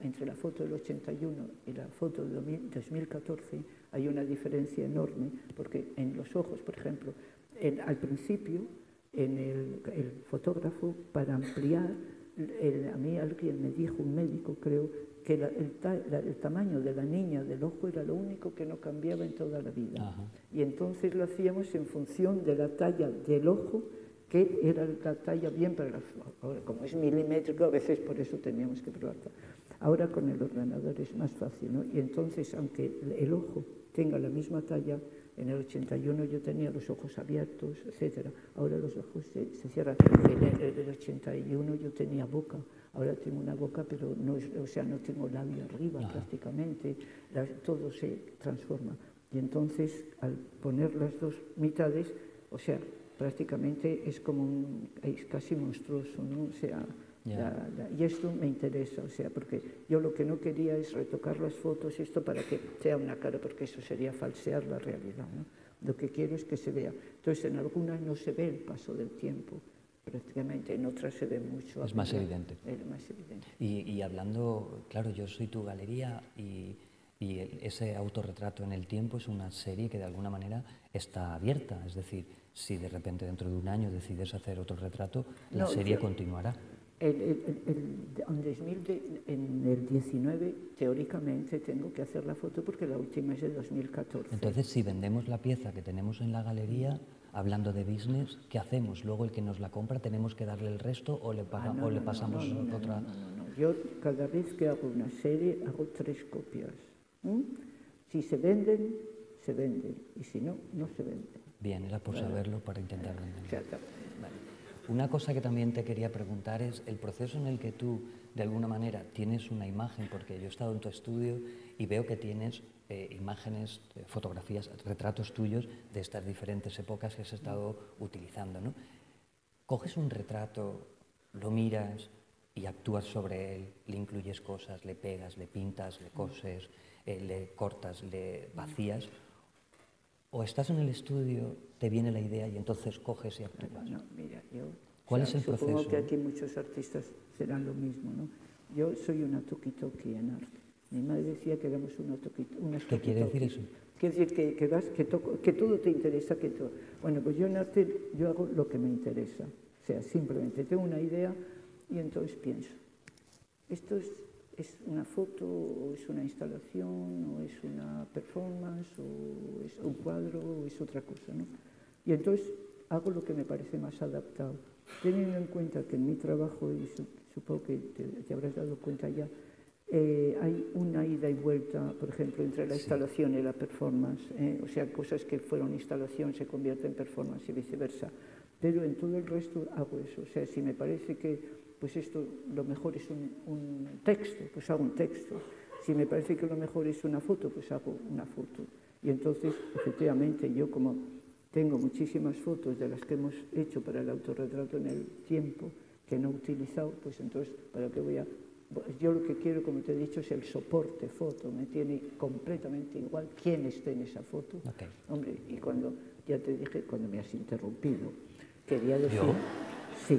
entre la foto del 81 y la foto del 2014 hay una diferencia enorme, porque en los ojos, por ejemplo, al principio, en el fotógrafo, para ampliar, a mí alguien me dijo, un médico creo, que el tamaño de la niña del ojo era lo único que no cambiaba en toda la vida. Ajá. Y entonces lo hacíamos en función de la talla del ojo, que era la talla bien para como es milimétrico, a veces por eso teníamos que probar. Ahora con el ordenador es más fácil, ¿no? Y entonces, aunque el ojo tenga la misma talla, en el 81 yo tenía los ojos abiertos, etc. Ahora los ojos se cierran. En el 81 yo tenía boca. Ahora tengo una boca, pero no tengo labio arriba prácticamente. Todo se transforma. Y entonces, al poner las dos mitades, o sea, prácticamente es casi monstruoso, ¿no? O sea, y esto me interesa, o sea, porque yo lo que no quería es retocar las fotos, esto para que sea una cara, porque eso sería falsear la realidad, ¿no? Lo que quiero es que se vea. Entonces, en algunas no se ve el paso del tiempo, prácticamente, en otras se ve mucho. Es más evidente. Es más evidente. Y hablando, claro, yo soy tu galería y Y ese autorretrato en el tiempo es una serie que de alguna manera está abierta, es decir, si de repente dentro de un año decides hacer otro retrato, la serie continuará. En el 19, teóricamente, tengo que hacer la foto porque la última es de 2014. Entonces, si vendemos la pieza que tenemos en la galería, hablando de business, ¿qué hacemos? Luego el que nos la compra, ¿tenemos que darle el resto o le pasamos otra? No. Yo cada vez que hago una serie hago 3 copias. Si se venden, se venden. Y si no, no se venden. Bien, era por saberlo para intentar venderlo. Vale. Una cosa que también te quería preguntar es el proceso en el que tú, de alguna manera, tienes una imagen, porque yo he estado en tu estudio y veo que tienes imágenes, fotografías, retratos tuyos de estas diferentes épocas que has estado utilizando, ¿no? Coges un retrato, lo miras y actúas sobre él, le incluyes cosas, le pegas, le pintas, le coses, le cortas, le vacías, o estás en el estudio, te viene la idea y entonces coges y actúas. No, mira, yo... ¿Cuál es el supongo proceso? Que aquí muchos artistas serán lo mismo, ¿no? Yo soy una toki-toki en arte. Mi madre decía que éramos una toki-toki. ¿Qué quiere decir eso? Quiere decir que todo te interesa, que todo... Bueno, pues yo en arte yo hago lo que me interesa. O sea, simplemente tengo una idea y entonces pienso. Esto es una foto, o es una instalación, o es una performance, o es un cuadro, o es otra cosa, ¿no? Y entonces hago lo que me parece más adaptado. Teniendo en cuenta que en mi trabajo, y supongo que te habrás dado cuenta ya, hay una ida y vuelta, por ejemplo, entre la instalación y la performance. O sea, cosas que fueron instalación se convierten en performance y viceversa. Pero en todo el resto hago eso. O sea, si me parece que pues esto lo mejor es un texto, pues hago un texto. Si me parece que lo mejor es una foto, pues hago una foto. Y entonces, efectivamente, yo como tengo muchísimas fotos de las que hemos hecho para el autorretrato en el tiempo, que no he utilizado, pues entonces, ¿para qué voy a...? Yo lo que quiero, como te he dicho, es el soporte foto. Me tiene completamente igual quién esté en esa foto. Okay. Hombre, y cuando, ya te dije, cuando me has interrumpido, quería decir... ¿Yo? Sí.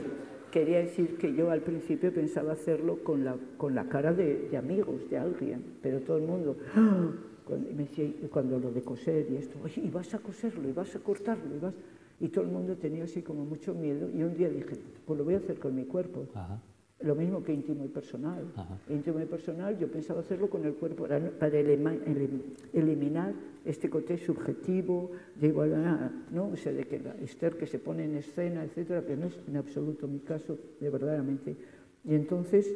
Quería decir que yo al principio pensaba hacerlo con la cara de amigos, de alguien, pero todo el mundo, me decía, cuando lo de coser y esto, oye, y vas a coserlo, y vas a cortarlo, y todo el mundo tenía así como mucho miedo, y un día dije, pues lo voy a hacer con mi cuerpo. Ajá. Lo mismo que íntimo y personal. Ajá. Íntimo y personal, yo pensaba hacerlo con el cuerpo para eliminar este coté subjetivo de igualdad, ¿no? O sea, de que la Esther que se pone en escena, etcétera, pero no es en absoluto mi caso, de verdaderamente. Y entonces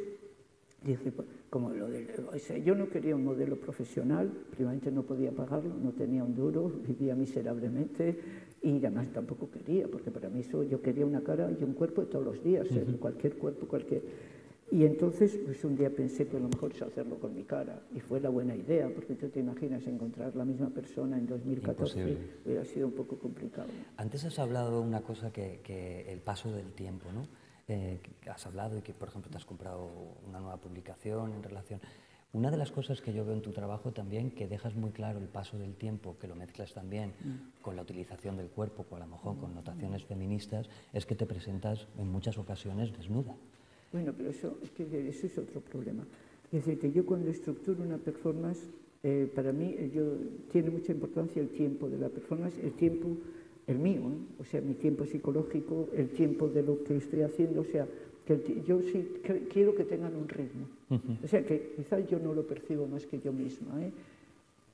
dije, como lo de, o sea, yo no quería un modelo profesional, primeramente no podía pagarlo, no tenía un duro, vivía miserablemente y además tampoco quería, porque para mí eso, yo quería una cara y un cuerpo de todos los días, cualquier cuerpo, cualquier... Y entonces, pues un día pensé que lo mejor es hacerlo con mi cara, y fue la buena idea, porque tú te imaginas encontrar la misma persona en 2014, imposible. Hubiera sido un poco complicado. Antes has hablado de una cosa que el paso del tiempo, ¿no? Has hablado y que, por ejemplo, te has comprado una nueva publicación en relación... Una de las cosas que yo veo en tu trabajo también, que dejas muy claro el paso del tiempo, que lo mezclas también con la utilización del cuerpo, o a lo mejor con notaciones feministas, es que te presentas en muchas ocasiones desnuda. Bueno, pero eso es otro problema. Es decir, que yo cuando estructuro una performance, para mí tiene mucha importancia el tiempo de la performance, el tiempo, el mío, ¿no? O sea, mi tiempo psicológico, el tiempo de lo que estoy haciendo, o sea, que yo sí quiero que tengan un ritmo. O sea, que quizás yo no lo percibo más que yo misma, ¿eh?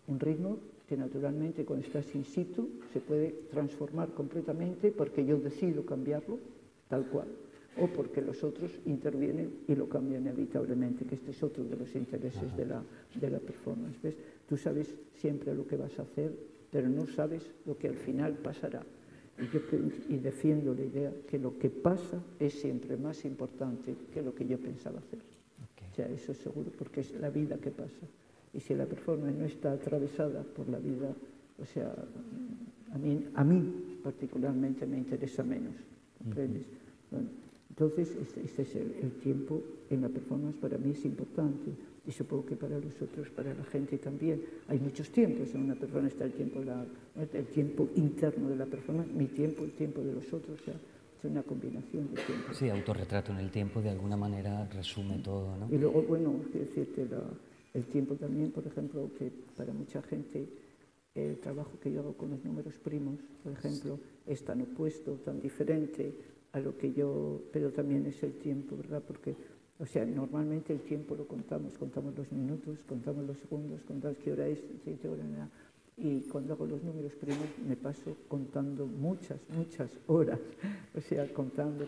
Un ritmo que naturalmente cuando estás in situ se puede transformar completamente porque yo decido cambiarlo, tal cual. O porque los otros intervienen y lo cambian inevitablemente, que este es otro de los intereses de la performance. ¿Ves? Tú sabes siempre lo que vas a hacer, pero no sabes lo que al final pasará. Y defiendo la idea que lo que pasa es siempre más importante que lo que yo pensaba hacer. Okay. O sea, eso es seguro, porque es la vida que pasa. Y si la performance no está atravesada por la vida, o sea, a mí particularmente me interesa menos, ¿comprendes? Bueno, entonces, este es el tiempo en la performance para mí es importante y supongo que para los otros, para la gente también. Hay muchos tiempos en una performance, está el tiempo interno de la performance, mi tiempo, el tiempo de los otros, o sea, es una combinación de tiempos. Sí, autorretrato en el tiempo de alguna manera resume todo, ¿no? Y luego, bueno, quiero decir que El tiempo también, por ejemplo, que para mucha gente el trabajo que yo hago con los números primos, por ejemplo, es tan opuesto, tan diferente a lo que yo, pero también es el tiempo, ¿verdad? Porque, o sea, normalmente el tiempo lo contamos los minutos, contamos los segundos, contamos qué hora es, qué hora era. Y cuando hago los números primos me paso contando muchas horas, o sea, contando.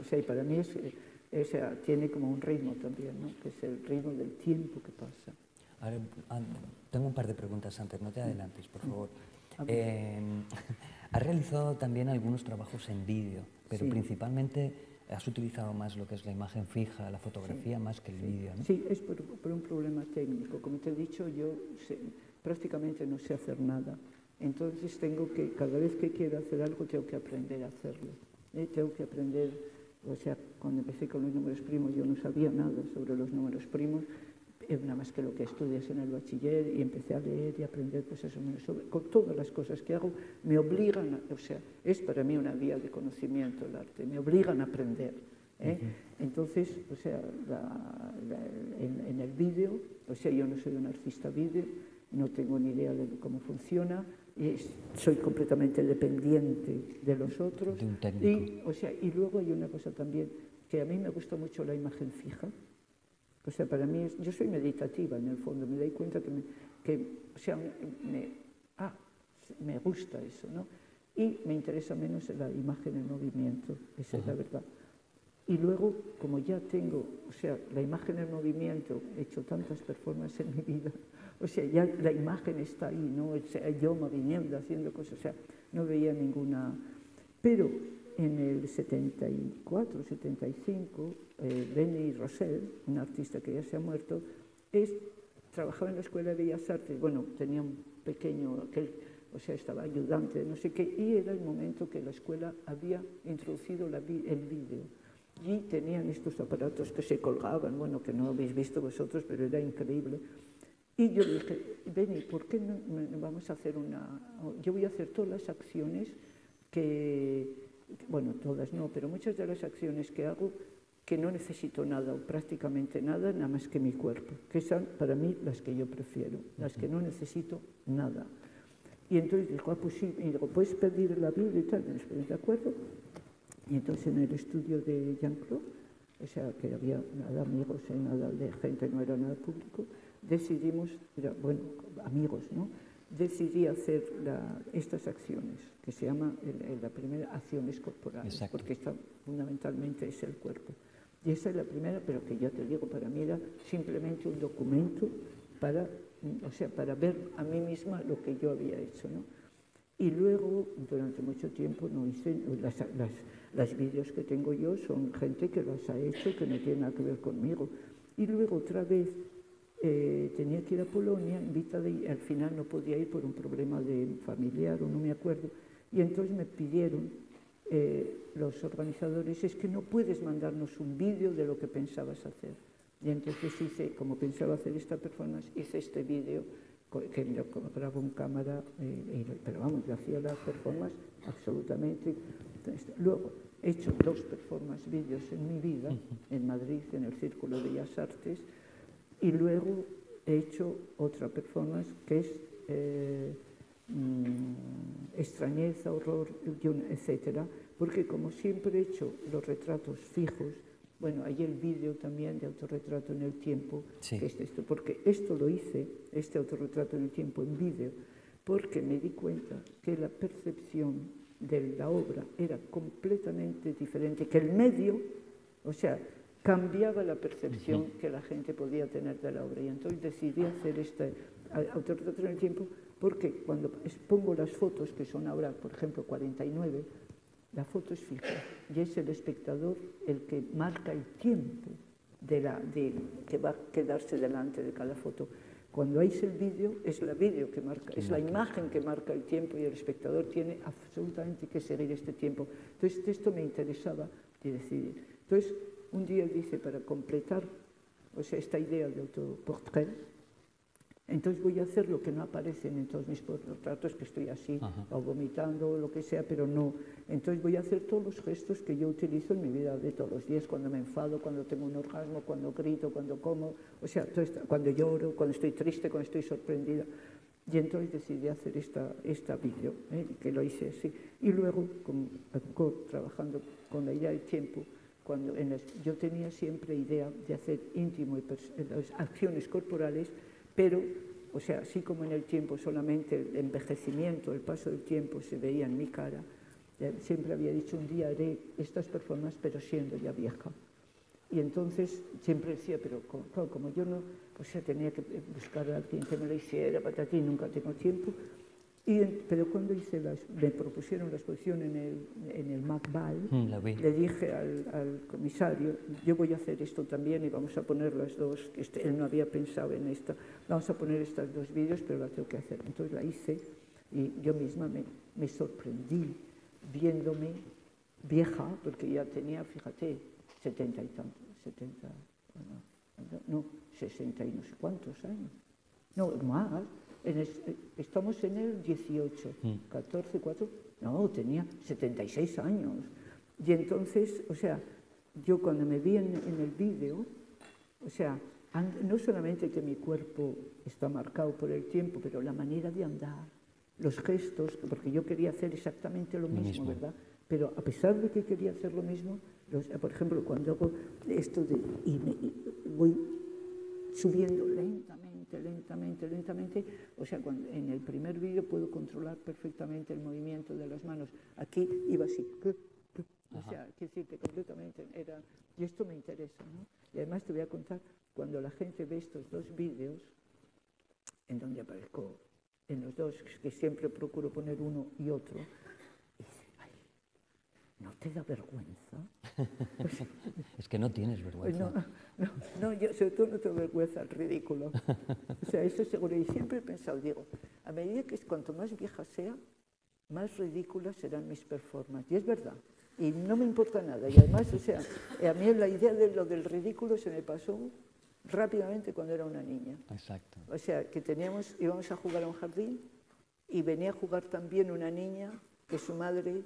O sea, y para mí o sea, tiene como un ritmo también, ¿no? Que es el ritmo del tiempo que pasa. Ahora, tengo un par de preguntas antes, no te adelantes, por favor. Has realizado también algunos trabajos en vídeo, pero principalmente has utilizado más lo que es la imagen fija, la fotografía, más que el vídeo, ¿no? Sí, es por un problema técnico. Como te he dicho, yo prácticamente no sé hacer nada. Entonces cada vez que quiero hacer algo, tengo que aprender a hacerlo. Tengo que aprender, o sea, cuando empecé con los números primos, yo no sabía nada sobre los números primos, nada más que lo que estudias en el bachiller, y empecé a leer y a aprender cosas con todas las cosas que hago, me obligan, o sea, es para mí una vía de conocimiento el arte, me obligan a aprender. Entonces, o sea, en el vídeo, o sea, yo no soy un artista vídeo, no tengo ni idea de cómo funciona, soy completamente dependiente de los otros. De un técnico. Y luego hay una cosa también, que a mí me gusta mucho la imagen fija. O sea, para mí, yo soy meditativa en el fondo, me doy cuenta me gusta eso, ¿no? Y me interesa menos la imagen en movimiento, esa es la verdad. Y luego, como ya tengo, o sea, la imagen en movimiento, he hecho tantas performances en mi vida, o sea, ya la imagen está ahí, ¿no? O sea, yo moviendo, haciendo cosas, o sea, no veía ninguna. Pero en el 74, 75, Benny Rosell, un artista que ya se ha muerto, trabajaba en la Escuela de Bellas Artes, bueno, tenía un pequeño, o sea, estaba ayudante, no sé qué, y era el momento que la escuela había introducido el vídeo. Y tenían estos aparatos que se colgaban, bueno, que no habéis visto vosotros, pero era increíble. Y yo le dije, Benny, ¿por qué no vamos a hacer yo voy a hacer todas las acciones bueno, todas no, pero muchas de las acciones que hago que no necesito nada o prácticamente nada más que mi cuerpo, que son para mí las que yo prefiero, las que no necesito nada. Y entonces dijo, pues sí, y digo, ¿puedes pedir la Biblia y tal? ¿De acuerdo? Y entonces en el estudio de Jean-Claude, o sea, que había nada amigos, nada de gente, no era nada público, decidimos, bueno, amigos, ¿no? Decidí hacer estas acciones, que se llama la primera acciones corporales, exacto, porque esta fundamentalmente es el cuerpo. Y esa es la primera, pero que ya te digo, para mí era simplemente un documento para ver a mí misma lo que yo había hecho, ¿no? Y luego, durante mucho tiempo, no hice las vídeos que tengo yo, son gente que las ha hecho, que no tiene nada que ver conmigo. Y luego otra vez tenía que ir a Polonia, invitada, y al final no podía ir por un problema familiar o no me acuerdo. Y entonces me pidieron los organizadores, es que no puedes mandarnos un vídeo de lo que pensabas hacer. Y entonces como pensaba hacer esta performance, hice este vídeo que lo grabo en cámara, pero vamos, yo hacía la performance absolutamente. Luego he hecho 2 performance vídeos en mi vida, en Madrid, en el Círculo de Bellas Artes, y luego he hecho otra performance que es extrañeza, horror, etcétera, porque como siempre he hecho los retratos fijos, bueno, hay el vídeo también de autorretrato en el tiempo, sí, que es esto, porque esto lo hice, este autorretrato en el tiempo en vídeo, porque me di cuenta que la percepción de la obra era completamente diferente, que el medio, o sea, cambiaba la percepción que la gente podía tener de la obra. Y entonces decidí hacer este autorretrato en el tiempo porque cuando pongo las fotos, que son ahora, por ejemplo, 49, la foto es fija y es el espectador el que marca el tiempo que va a quedarse delante de cada foto. Cuando hay el vídeo, es la vídeo que marca, es la imagen que marca el tiempo y el espectador tiene absolutamente que seguir este tiempo. Entonces, esto me interesaba y decidí. Entonces, un día dice, para completar, o sea, esta idea de autoportrait, Entonces voy a hacer lo que no aparecen en todos mis retratos, que estoy así, o vomitando, o lo que sea, pero no. Entonces voy a hacer todos los gestos que yo utilizo en mi vida de todos los días, cuando me enfado, cuando tengo un orgasmo, cuando grito, cuando como, o sea, cuando lloro, cuando estoy triste, cuando estoy sorprendida. Y entonces decidí hacer esta vídeo, que lo hice así. Y luego, trabajando con la idea del tiempo, yo tenía siempre idea de hacer íntimo las acciones corporales, pero, o sea, así como en el tiempo solamente el envejecimiento, el paso del tiempo se veía en mi cara, siempre había dicho, un día haré estas performances, pero siendo ya vieja. Y entonces siempre decía, pero claro, como yo no, o sea, tenía que buscar a alguien que me lo hiciera, patatín, nunca tengo tiempo. Pero cuando me propusieron la exposición en el MacBal, le dije al comisario, yo voy a hacer esto también y vamos a poner las dos, él no había pensado en esta, vamos a poner estas dos vídeos, pero la tengo que hacer. Entonces la hice y yo misma me sorprendí viéndome vieja, porque ya tenía, fíjate, 70 y tantos, 70, no, 60 y no sé cuántos años, no, más. Estamos en el 18, 14, 4, no, tenía 76 años. Y entonces, o sea, yo cuando me vi en el vídeo, o sea, no solamente que mi cuerpo está marcado por el tiempo, pero la manera de andar, los gestos, porque yo quería hacer exactamente lo mismo, ¿verdad? Pero a pesar de que quería hacer lo mismo, por ejemplo, cuando hago esto y voy subiendo lentamente, o sea, en el primer vídeo puedo controlar perfectamente el movimiento de las manos. Aquí iba así, o sea, quiero decir que completamente era, y esto me interesa, ¿no? Y además te voy a contar, cuando la gente ve estos dos vídeos, en donde aparezco en los dos, que siempre procuro poner uno y otro, y dice, ay, ¿no te da vergüenza? Es que no tienes vergüenza. No, yo sobre todo no tengo vergüenza, el ridículo. O sea, eso seguro. Y siempre he pensado, digo, a medida que cuanto más vieja sea, más ridículas serán mis performances. Y es verdad. Y no me importa nada. Y además, o sea, a mí la idea de lo del ridículo se me pasó rápidamente cuando era una niña. Exacto. O sea, que íbamos a jugar a un jardín y venía a jugar también una niña que su madre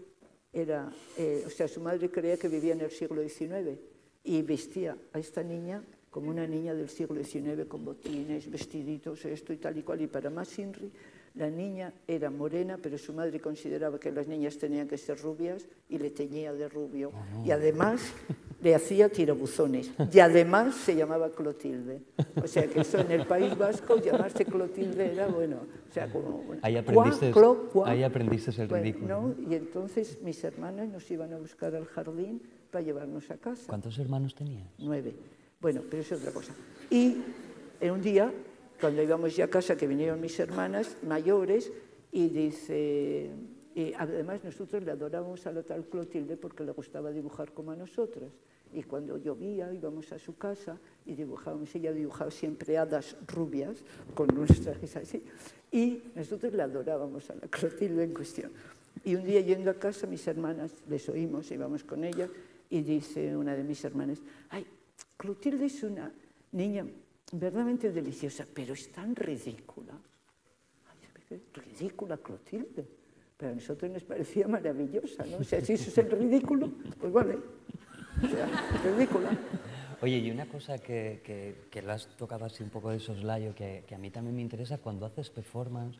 su madre creía que vivía en el siglo XIX y vestía a esta niña como una niña del siglo XIX, con botines, vestiditos, esto y tal y cual. Y para más Inri, la niña era morena, pero su madre consideraba que las niñas tenían que ser rubias y le teñía de rubio. Oh, no. Y además le hacía tirabuzones. Y además se llamaba Clotilde. O sea que eso en el País Vasco, llamarse Clotilde era bueno. O sea, como... Ahí aprendiste el ridículo. Bueno, ¿no? Y entonces mis hermanas nos iban a buscar al jardín para llevarnos a casa. ¿Cuántos hermanos tenías? 9. Bueno, pero es otra cosa. Y en un día, cuando íbamos ya a casa, que vinieron mis hermanas mayores, y dice... Y además nosotros le adorábamos a la tal Clotilde porque le gustaba dibujar como a nosotras. Y cuando llovía íbamos a su casa y dibujábamos, ella dibujaba siempre hadas rubias con unos trajes así. Y nosotros le adorábamos a la Clotilde en cuestión. Y un día yendo a casa, mis hermanas, les oímos, íbamos con ella, y dice una de mis hermanas, ay, Clotilde es una niña verdaderamente deliciosa, pero es tan ridícula. Ay, ridícula Clotilde. Pero a nosotros nos parecía maravillosa, ¿no? O sea, si eso es el ridículo, pues vale. O sea, ridícula. Oye, y una cosa que lo has tocado así un poco de soslayo, que a mí también me interesa, cuando haces performance,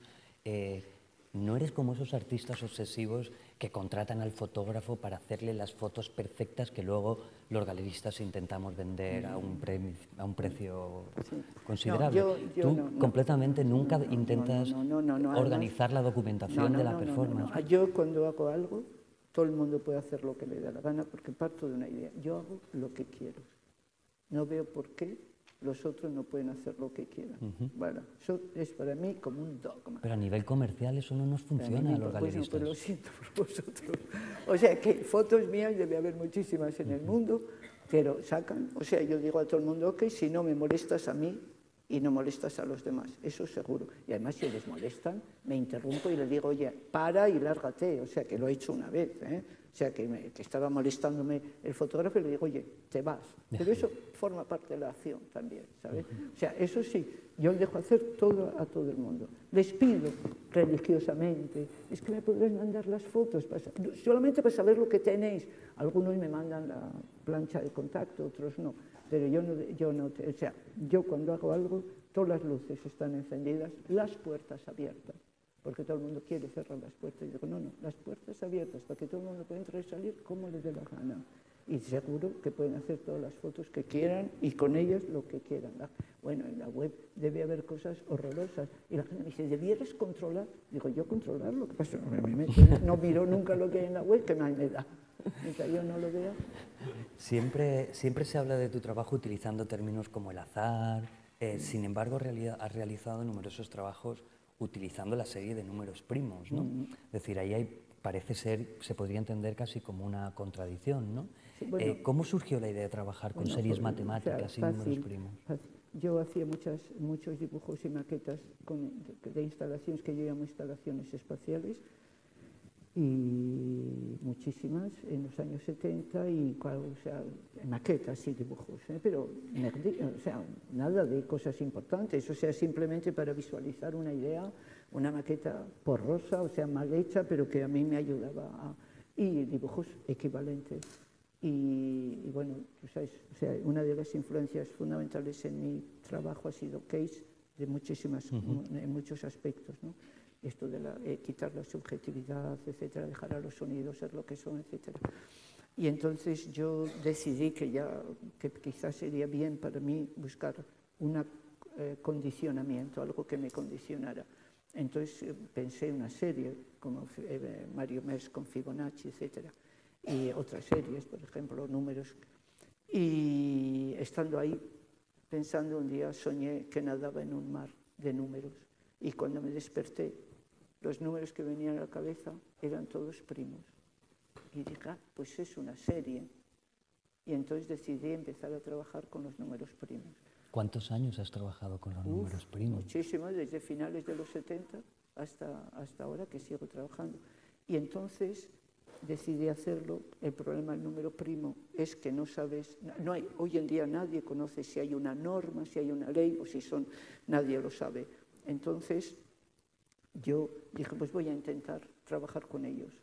no eres como esos artistas obsesivos que contratan al fotógrafo para hacerle las fotos perfectas que luego los galeristas intentamos vender a un precio considerable. Tú completamente nunca intentas organizar la documentación de la performance. No. Yo cuando hago algo, todo el mundo puede hacer lo que le da la gana porque parto de una idea. Yo hago lo que quiero. No veo por qué los otros no pueden hacer lo que quieran. Bueno, eso es para mí como un dogma. Pero a nivel comercial eso no nos funciona a los galeristas. Pues lo siento por vosotros. O sea, que fotos mías debe haber muchísimas en el mundo, pero sacan. O sea, yo digo a todo el mundo, ok, si no me molestas a mí y no molestas a los demás, eso seguro. Y además, si les molestan, me interrumpo y les digo, oye, para y lárgate. O sea, que lo he hecho una vez, ¿eh? O sea, que estaba molestándome el fotógrafo y le digo, oye, te vas. Pero eso forma parte de la acción también, ¿sabes? O sea, eso sí, yo dejo hacer todo a todo el mundo. Les pido religiosamente, es que me podréis mandar las fotos, solamente para saber lo que tenéis. Algunos me mandan la plancha de contacto, otros no. Pero o sea, yo cuando hago algo, todas las luces están encendidas, las puertas abiertas. Porque todo el mundo quiere cerrar las puertas. Y digo, no, las puertas abiertas para que todo el mundo pueda entrar y salir como les dé la gana. Y seguro que pueden hacer todas las fotos que quieran y con ellas lo que quieran. Bueno, en la web debe haber cosas horrorosas. Y la gente me dice, ¿debieras controlar? Digo, ¿yo controlar? Lo que pasa no miro nunca lo que hay en la web, que más me da. Mientras yo no lo vea. Siempre se habla de tu trabajo utilizando términos como el azar. Sin embargo, has realizado numerosos trabajos utilizando la serie de números primos, ¿no? Es decir, ahí parece ser, se podría entender casi como una contradicción, ¿no? Sí, bueno, ¿Cómo surgió la idea de trabajar con series matemáticas y números primos? Fácil. Yo hacía muchos dibujos y maquetas de instalaciones que yo llamo instalaciones espaciales, y muchísimas en los años 70, y o sea, maquetas y dibujos, pero o sea, nada de cosas importantes, o sea, simplemente para visualizar una idea, una maqueta porrosa, o sea, mal hecha, pero que a mí me ayudaba y dibujos equivalentes. Y bueno, tú sabes, o sea, una de las influencias fundamentales en mi trabajo ha sido Case, en muchos aspectos, ¿no? Esto de quitar la subjetividad, etcétera, dejar a los sonidos ser lo que son, etcétera. Y entonces yo decidí que quizás sería bien para mí buscar un condicionamiento, algo que me condicionara. Entonces pensé en una serie como Mario Mers con Fibonacci, etcétera, y otras series, por ejemplo, números. Y estando ahí, pensando un día, soñé que nadaba en un mar de números. Y cuando me desperté, los números que venían a la cabeza eran todos primos. Y dije, pues es una serie. Y entonces decidí empezar a trabajar con los números primos. ¿Cuántos años has trabajado con los números primos? Muchísimo, desde finales de los 70 hasta ahora que sigo trabajando. Y entonces decidí hacerlo. El problema del número primo es que no sabes, hoy en día nadie conoce si hay una norma, si hay una ley o si son, nadie lo sabe. Entonces yo dije, pues voy a intentar trabajar con ellos.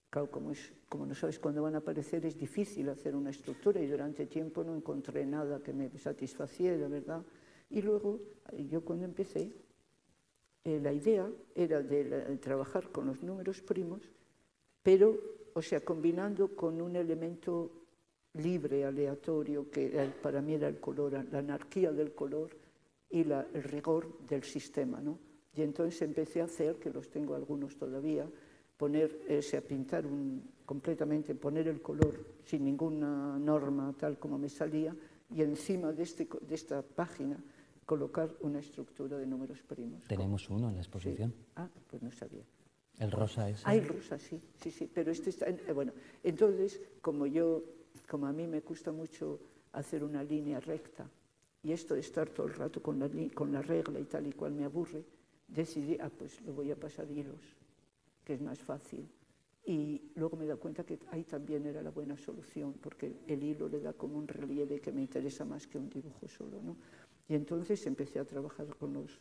Claro, como no sabes cuándo van a aparecer, es difícil hacer una estructura y durante tiempo no encontré nada que me satisfaciera, ¿verdad? Y luego, yo cuando empecé, la idea era de trabajar con los números primos, pero, o sea, combinando con un elemento libre, aleatorio, que para mí era el color, la anarquía del color y el rigor del sistema, ¿no? Y entonces empecé a hacer, que los tengo algunos todavía, pintar completamente, poner el color sin ninguna norma, tal como me salía, y encima de esta página colocar una estructura de números primos. Tenemos uno en la exposición. Sí. Pues no sabía. ¿El rosa es? El rosa, sí, pero este está, bueno, entonces, como a mí me gusta mucho hacer una línea recta, y esto de estar todo el rato con la regla y tal y cual me aburre, decidí, pues lo voy a pasar hilos, que es más fácil. Y luego me he dado cuenta que ahí también era la buena solución, porque el hilo le da como un relieve que me interesa más que un dibujo solo, ¿no? Y entonces empecé a trabajar con los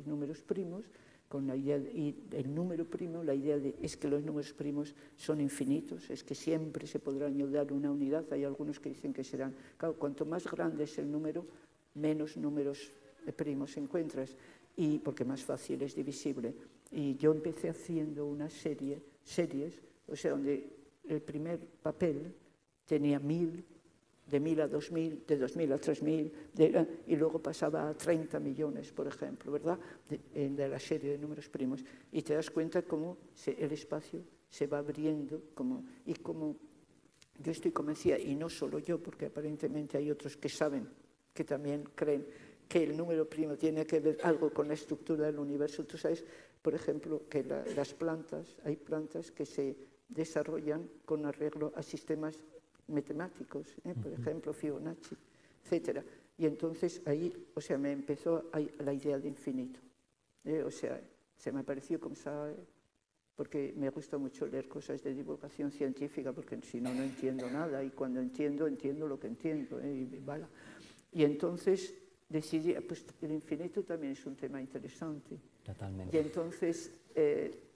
números primos, con la idea y el número primo, la idea es que los números primos son infinitos, es que siempre se podrá añadir una unidad. Hay algunos que dicen que serán, claro, cuanto más grande es el número, menos números primos encuentras, y porque más fácil es divisible. Y yo empecé haciendo una series, o sea, donde el primer papel tenía 1000, de 1000 a 2000, de 2000 a 3000, y luego pasaba a 30 millones, por ejemplo, ¿verdad? De la serie de números primos. Y te das cuenta cómo el espacio se va abriendo, y como yo estoy convencida, y no solo yo, porque aparentemente hay otros que saben, que también creen que el número primo tiene que ver algo con la estructura del universo. Tú sabes, por ejemplo, que hay plantas que se desarrollan con arreglo a sistemas matemáticos, por ejemplo, Fibonacci, etcétera. Y entonces ahí, o sea, me empezó la idea de infinito. O sea, se me pareció como porque me gusta mucho leer cosas de divulgación científica, porque si no, no entiendo nada, y cuando entiendo, entiendo lo que entiendo, y entonces decidí, pues el infinito también es un tema interesante. Totalmente. Y entonces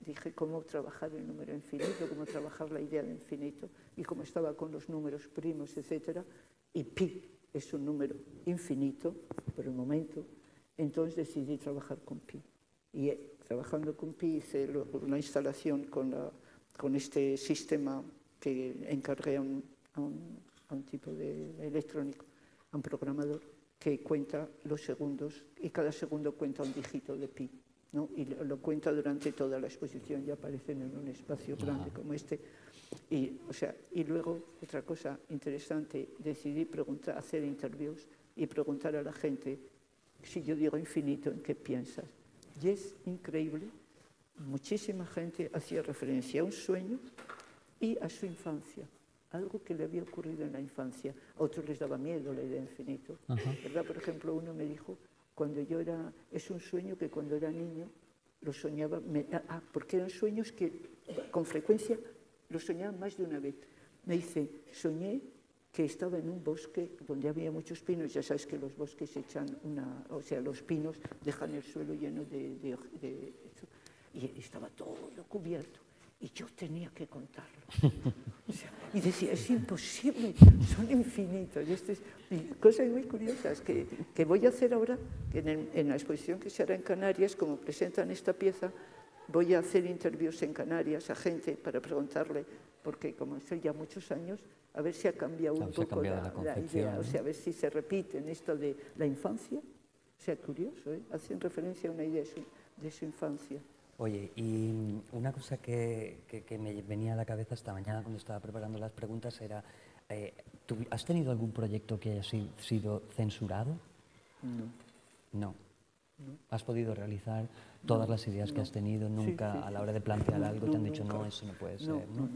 dije cómo trabajar el número infinito, cómo trabajar la idea de infinito, y como estaba con los números primos, etcétera, y pi es un número infinito por el momento, entonces decidí trabajar con pi. Y trabajando con pi hice una instalación con este sistema que encargué a un tipo de electrónico, a un programador, que cuenta los segundos, y cada segundo cuenta un dígito de pi, ¿no? Y lo cuenta durante toda la exposición, y aparecen en un espacio grande como este. Y luego, otra cosa interesante, decidí hacer interviews y preguntar a la gente, si yo digo infinito, ¿en qué piensas? Y es increíble, muchísima gente hacía referencia a un sueño y a su infancia, algo que le había ocurrido en la infancia. A otros les daba miedo la idea de infinito, ¿verdad? Por ejemplo, uno me dijo, es un sueño que cuando era niño lo soñaba, porque eran sueños que con frecuencia lo soñaba más de una vez. Me dice, soñé que estaba en un bosque donde había muchos pinos, ya sabes que los bosques los pinos dejan el suelo lleno de eso, y estaba todo cubierto, y yo tenía que contarlo. Y decía, es imposible, son infinitos. Y cosas muy curiosas que voy a hacer ahora, que en la exposición que se hará en Canarias, como presentan esta pieza, voy a hacer interviews en Canarias a gente para preguntarle, porque como estoy ya muchos años, a ver si ha cambiado un poco la idea, ¿no? O sea, a ver si se repite en esto de la infancia. O sea, curioso, ¿eh? Hacen referencia a una idea de su infancia. Oye, y una cosa que me venía a la cabeza esta mañana cuando estaba preparando las preguntas era, ¿has tenido algún proyecto que haya sido censurado? No. ¿Has podido realizar todas las ideas que has tenido? Nunca a la hora de plantear algo te han dicho, no, eso no puede ser, ¿no?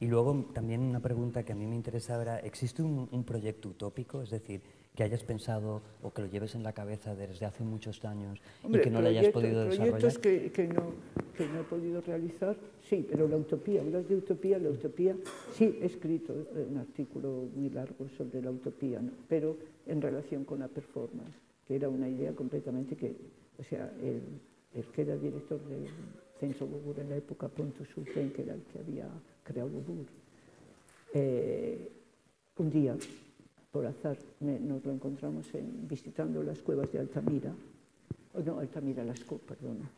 Y luego también una pregunta que a mí me interesaba era, ¿existe un proyecto utópico? Es decir, que hayas pensado o que lo lleves en la cabeza desde hace muchos años y que no lo hayas podido desarrollar. Proyectos que no he podido realizar, sí, pero la utopía, hablas de utopía, la utopía, sí, he escrito un artículo muy largo sobre la utopía, ¿no? Pero en relación con la performance, que era una idea completamente el que era director del Censo Bogur en la época, Pontus Sulten, que era el que había creado Bogur, un día, por azar, nos lo encontramos visitando las cuevas de Altamira, Altamira Lascaux, perdona,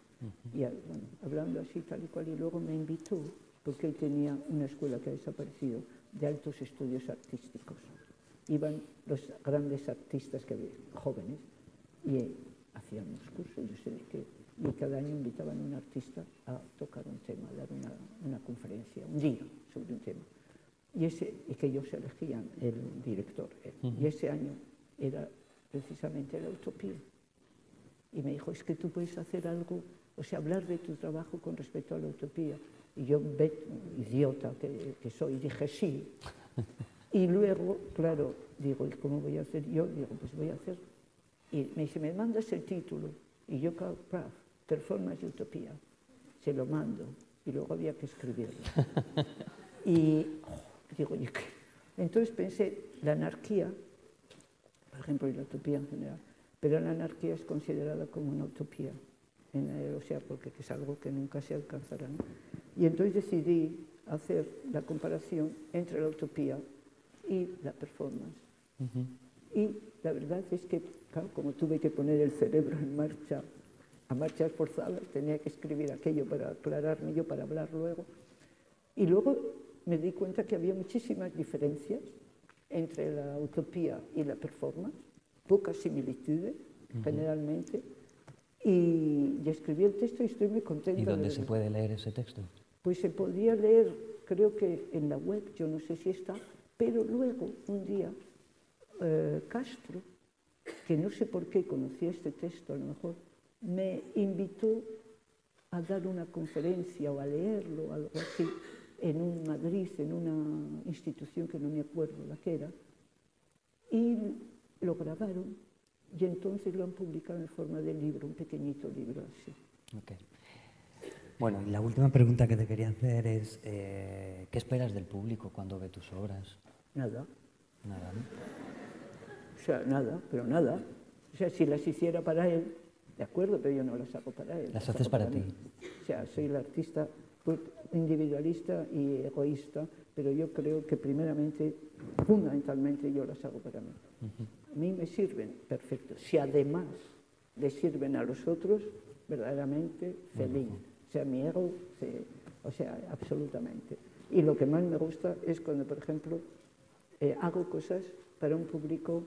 y bueno, hablando así tal y cual, y luego me invitó, porque él tenía una escuela que ha desaparecido, de altos estudios artísticos. Iban los grandes artistas que había, jóvenes, y hacían unos cursos, yo sé de qué, y cada año invitaban a un artista a tocar un tema, a dar una conferencia, un día sobre un tema. Y que ellos elegían el director. Y ese año era precisamente la utopía. Y me dijo, es que tú puedes hacer algo, o sea, hablar de tu trabajo con respecto a la utopía. Y yo, idiota que soy, dije sí. Y luego, claro, digo, ¿y cómo voy a hacer yo? Digo, pues voy a hacer. Y me dice, ¿me mandas el título? Y yo, Performance y Utopía. Se lo mando. Y luego había que escribirlo. Y digo, ¿y qué? Entonces pensé, la anarquía, por ejemplo, y la utopía en general, pero la anarquía es considerada como una utopía, porque es algo que nunca se alcanzará, ¿no? Y entonces decidí hacer la comparación entre la utopía y la performance. Y la verdad es que, claro, como tuve que poner el cerebro en marcha, a marchas forzadas, tenía que escribir aquello para aclararme yo, para hablar luego. Y luego me di cuenta que había muchísimas diferencias entre la utopía y la performance, pocas similitudes, generalmente, y escribí el texto y estoy muy contenta. ¿Y dónde se puede leer ese texto? Pues se podría leer, creo que en la web, yo no sé si está, pero luego, un día, Castro, que no sé por qué conocía este texto, a lo mejor, me invitó a dar una conferencia o a leerlo, algo así, en Madrid, en una institución que no me acuerdo la que era, y lo grabaron y entonces lo han publicado en forma de libro, un pequeñito libro así. Okay. Bueno, y la última pregunta que te quería hacer es, ¿qué esperas del público cuando ve tus obras? Nada. Nada, ¿no? O sea, nada, pero nada. O sea, si las hiciera para él, de acuerdo, pero yo no las hago para él. Las haces para ti. O sea, soy el artista individualista y egoísta, pero yo creo que primeramente, fundamentalmente, yo las hago para mí. A mí me sirven, perfecto. Si además le sirven a los otros, verdaderamente feliz. O sea, mi ego, o sea, absolutamente. Y lo que más me gusta es cuando, por ejemplo, hago cosas para un público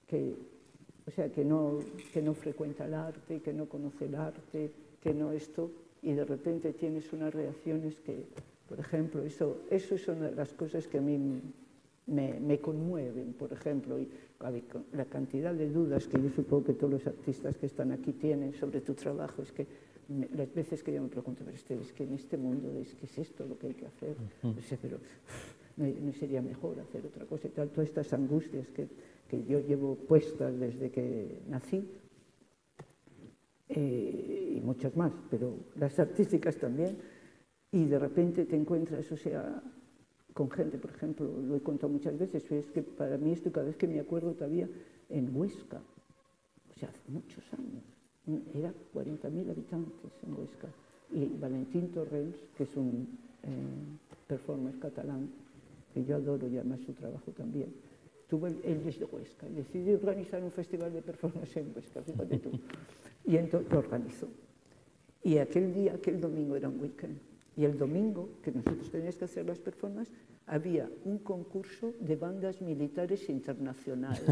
que, o sea, que no frecuenta el arte, que no conoce el arte, que no esto, y de repente tienes unas reacciones que, por ejemplo, eso es una de las cosas que a mí me conmueven, por ejemplo, y la cantidad de dudas que yo supongo que todos los artistas que están aquí tienen sobre tu trabajo, es que las veces que yo me pregunto, pero es que en este mundo es que es esto lo que hay que hacer, no sé, pero no sería mejor hacer otra cosa y tal, todas estas angustias que yo llevo puestas desde que nací, y muchas más, pero las artísticas también, y de repente te encuentras, o sea, con gente, por ejemplo, lo he contado muchas veces, pero es que para mí esto cada vez que me acuerdo todavía en Huesca, o sea, hace muchos años, era 40.000 habitantes en Huesca, y Valentín Torrens, que es un performer catalán, que yo adoro y además su trabajo también, él es de Huesca, y decidió organizar un festival de performance en Huesca, fíjate tú, y entonces lo organizó. Y aquel domingo era un weekend, y el domingo, que nosotros teníamos que hacer las performances, había un concurso de bandas militares internacionales.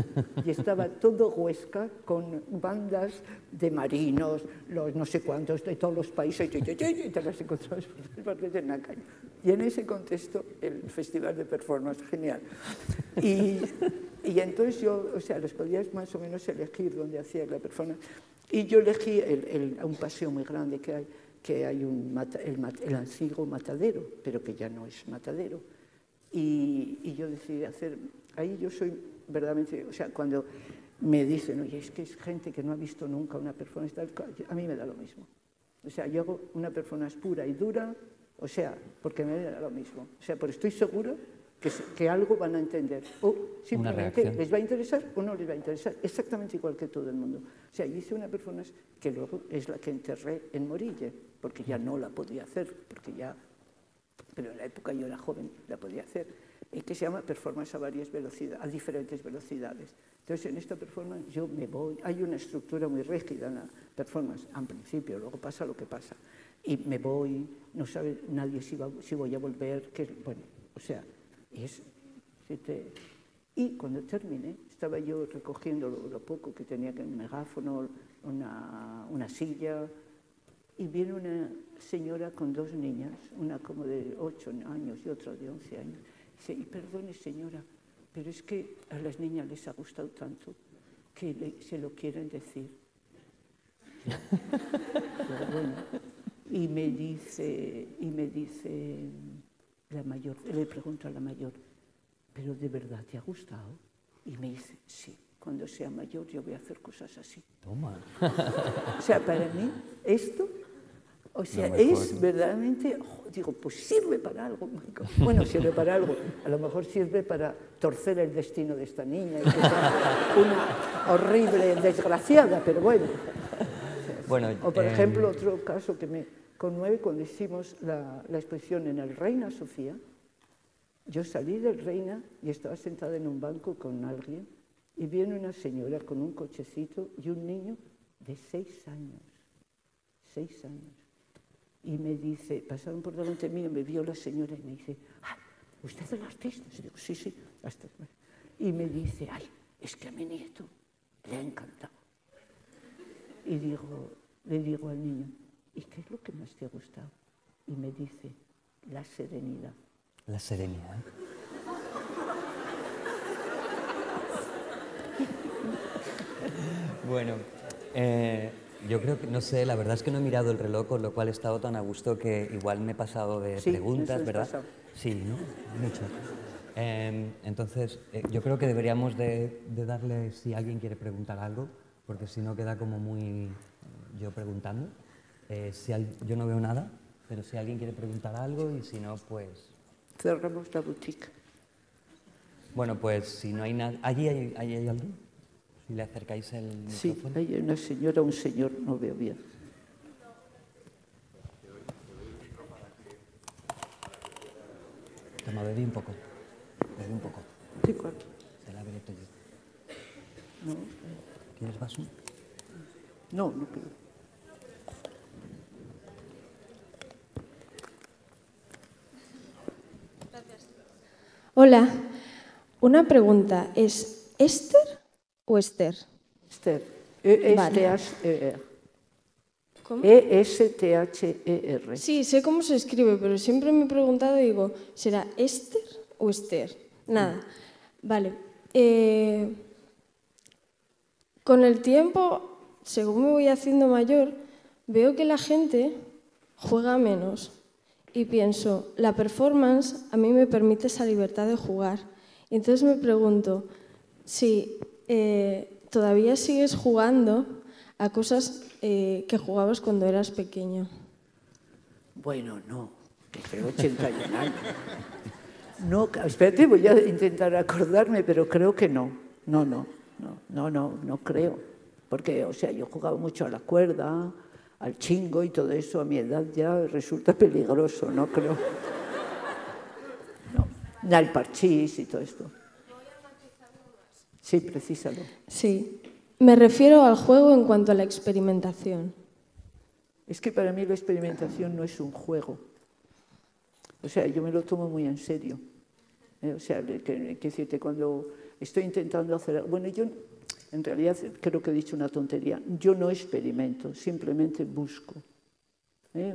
Y estaba todo Huesca con bandas de marinos, los no sé cuántos, de todos los países, y te las encontrabas por partes en la calle. Y en ese contexto, el festival de performance, genial. Y entonces yo, o sea, los podías más o menos elegir dónde hacías la performance. Y yo elegí un paseo muy grande que hay el antiguo matadero, pero que ya no es matadero. Y yo decidí hacer, ahí yo soy verdaderamente, o sea, cuando me dicen, oye, es que es gente que no ha visto nunca una performance tal, a mí me da lo mismo. O sea, yo hago una performance pura y dura, o sea, porque me da lo mismo. O sea, pero estoy seguro que algo van a entender. O simplemente les va a interesar o no les va a interesar, exactamente igual que todo el mundo. O sea, yo hice una performance que luego es la que enterré en Morille, porque ya no la podía hacer, pero en la época yo era joven, la podía hacer, que se llama performance a diferentes velocidades. Entonces, en esta performance yo me voy, hay una estructura muy rígida en la performance, al principio, luego pasa lo que pasa, y me voy, no sabe nadie si voy a volver, bueno, o sea, y cuando terminé, estaba yo recogiendo lo poco que tenía, un megáfono, una silla, y viene una señora con dos niñas, una como de 8 años y otra de 11 años. Dice, y perdone señora, pero es que a las niñas les ha gustado tanto que se lo quieren decir. Pero bueno, y me dice la mayor, le pregunto a la mayor, ¿pero de verdad te ha gustado? Y me dice, sí, cuando sea mayor yo voy a hacer cosas así. Toma. O sea, para mí esto, o sea, es verdaderamente, digo, pues sirve para algo. Bueno, sirve para algo. A lo mejor sirve para torcer el destino de esta niña y que sea una horrible desgraciada, pero bueno. O por ejemplo, otro caso que me conmueve, cuando hicimos la exposición en el Reina Sofía, yo salí del Reina y estaba sentada en un banco con alguien y viene una señora con un cochecito y un niño de 6 años. 6 años. Y me dice, pasaron por delante mío, me vio la señora y me dice, ay, ¿usted es el artista? Y digo, sí. Y me dice, ay, es que a mi nieto le ha encantado. Y le digo al niño, ¿y qué es lo que más te ha gustado? Y me dice, la serenidad. La serenidad. Bueno, yo creo que, no sé, la verdad es que no he mirado el reloj, con lo cual he estado tan a gusto que igual me he pasado de preguntas, ¿verdad? Pasado. Sí, ¿no? Mucho. Entonces, yo creo que deberíamos de darle, si alguien quiere preguntar algo, porque si no queda como muy yo preguntando. Yo no veo nada. pero si alguien quiere preguntar algo y si no, pues... Cerramos la boutique. Bueno, pues si no hay nada... ¿Allí hay alguien? Si le acercáis el micrófono. Sí, hay una señora, un señor, no veo bien. Toma, bebí un poco. Bebí un poco. Sí, claro. Se la veré todo. No. ¿Quieres vaso? No, no quiero. Hola, una pregunta. ¿Es Esther o Esther? Esther. E-S-T-H-E-R. ¿Cómo? E-S-T-H-E-R. Sí, sé cómo se escribe, pero siempre me he preguntado, digo, ¿será Esther o Esther? Nada. Vale. Con el tiempo, según me voy haciendo mayor, veo que la gente juega menos. Y pienso, la performance a mí me permite esa libertad de jugar. Y entonces me pregunto si todavía sigues jugando a cosas que jugabas cuando eras pequeño. Bueno, no, que tengo 81 años. No, espérate, voy a intentar acordarme, pero creo que no. No creo. Porque, o sea, yo jugaba mucho a la cuerda, al chingo y todo eso a mi edad ya resulta peligroso, no creo. No, al parchís y todo esto. Sí, precísalo. Sí, me refiero al juego en cuanto a la experimentación. Es que para mí la experimentación no es un juego. O sea, yo me lo tomo muy en serio. O sea, que decirte, cuando estoy intentando hacer... Bueno, yo en realidad creo que he dicho una tontería. Yo no experimento, simplemente busco.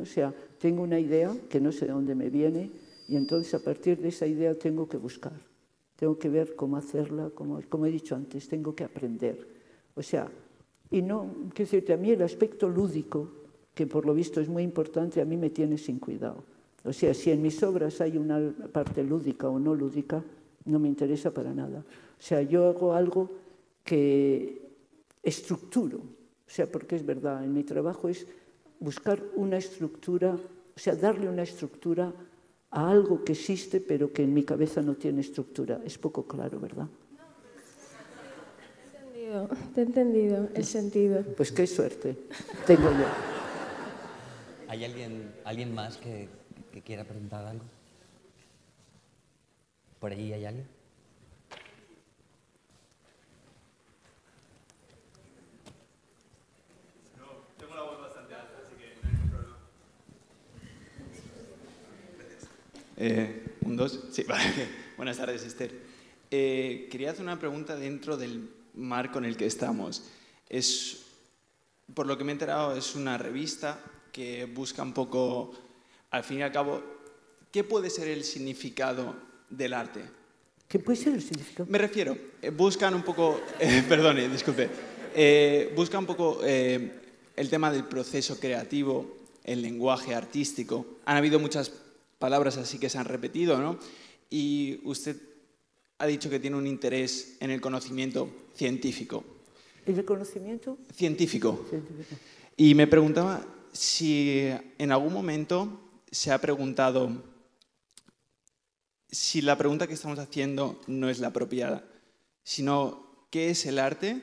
O sea, tengo una idea que no sé de dónde me viene y entonces a partir de esa idea tengo que buscar. Tengo que ver cómo hacerla, como he dicho antes, tengo que aprender. O sea, y no, quiero decirte, a mí el aspecto lúdico, que por lo visto es muy importante, a mí me tiene sin cuidado. O sea, si en mis obras hay una parte lúdica o no lúdica, no me interesa para nada. O sea, yo hago algo que estructuro. O sea, porque es verdad, en mi trabajo es buscar una estructura, o sea, darle una estructura a algo que existe, pero que en mi cabeza no tiene estructura. Es poco claro, ¿verdad? Te he entendido el sentido. Pues qué suerte tengo yo. ¿Hay alguien más que quiera preguntar algo? ¿Por ahí hay alguien? No, tengo la voz bastante alta, así que no hay ningún problema. Un, dos. Sí, vale. Buenas tardes, Esther. Quería hacer una pregunta dentro del marco en el que estamos. Por lo que me he enterado, es una revista que busca un poco, al fin y al cabo, ¿qué puede ser el significado del arte? ¿Qué puede ser el significado? Me refiero, buscan un poco, perdone, disculpe, buscan un poco el tema del proceso creativo, el lenguaje artístico. Han habido muchas palabras así que se han repetido, ¿no? Y usted ha dicho que tiene un interés en el conocimiento científico. ¿El reconocimiento? Científico. Científico. Y me preguntaba si en algún momento se ha preguntado si la pregunta que estamos haciendo no es la apropiada, sino ¿qué es el arte?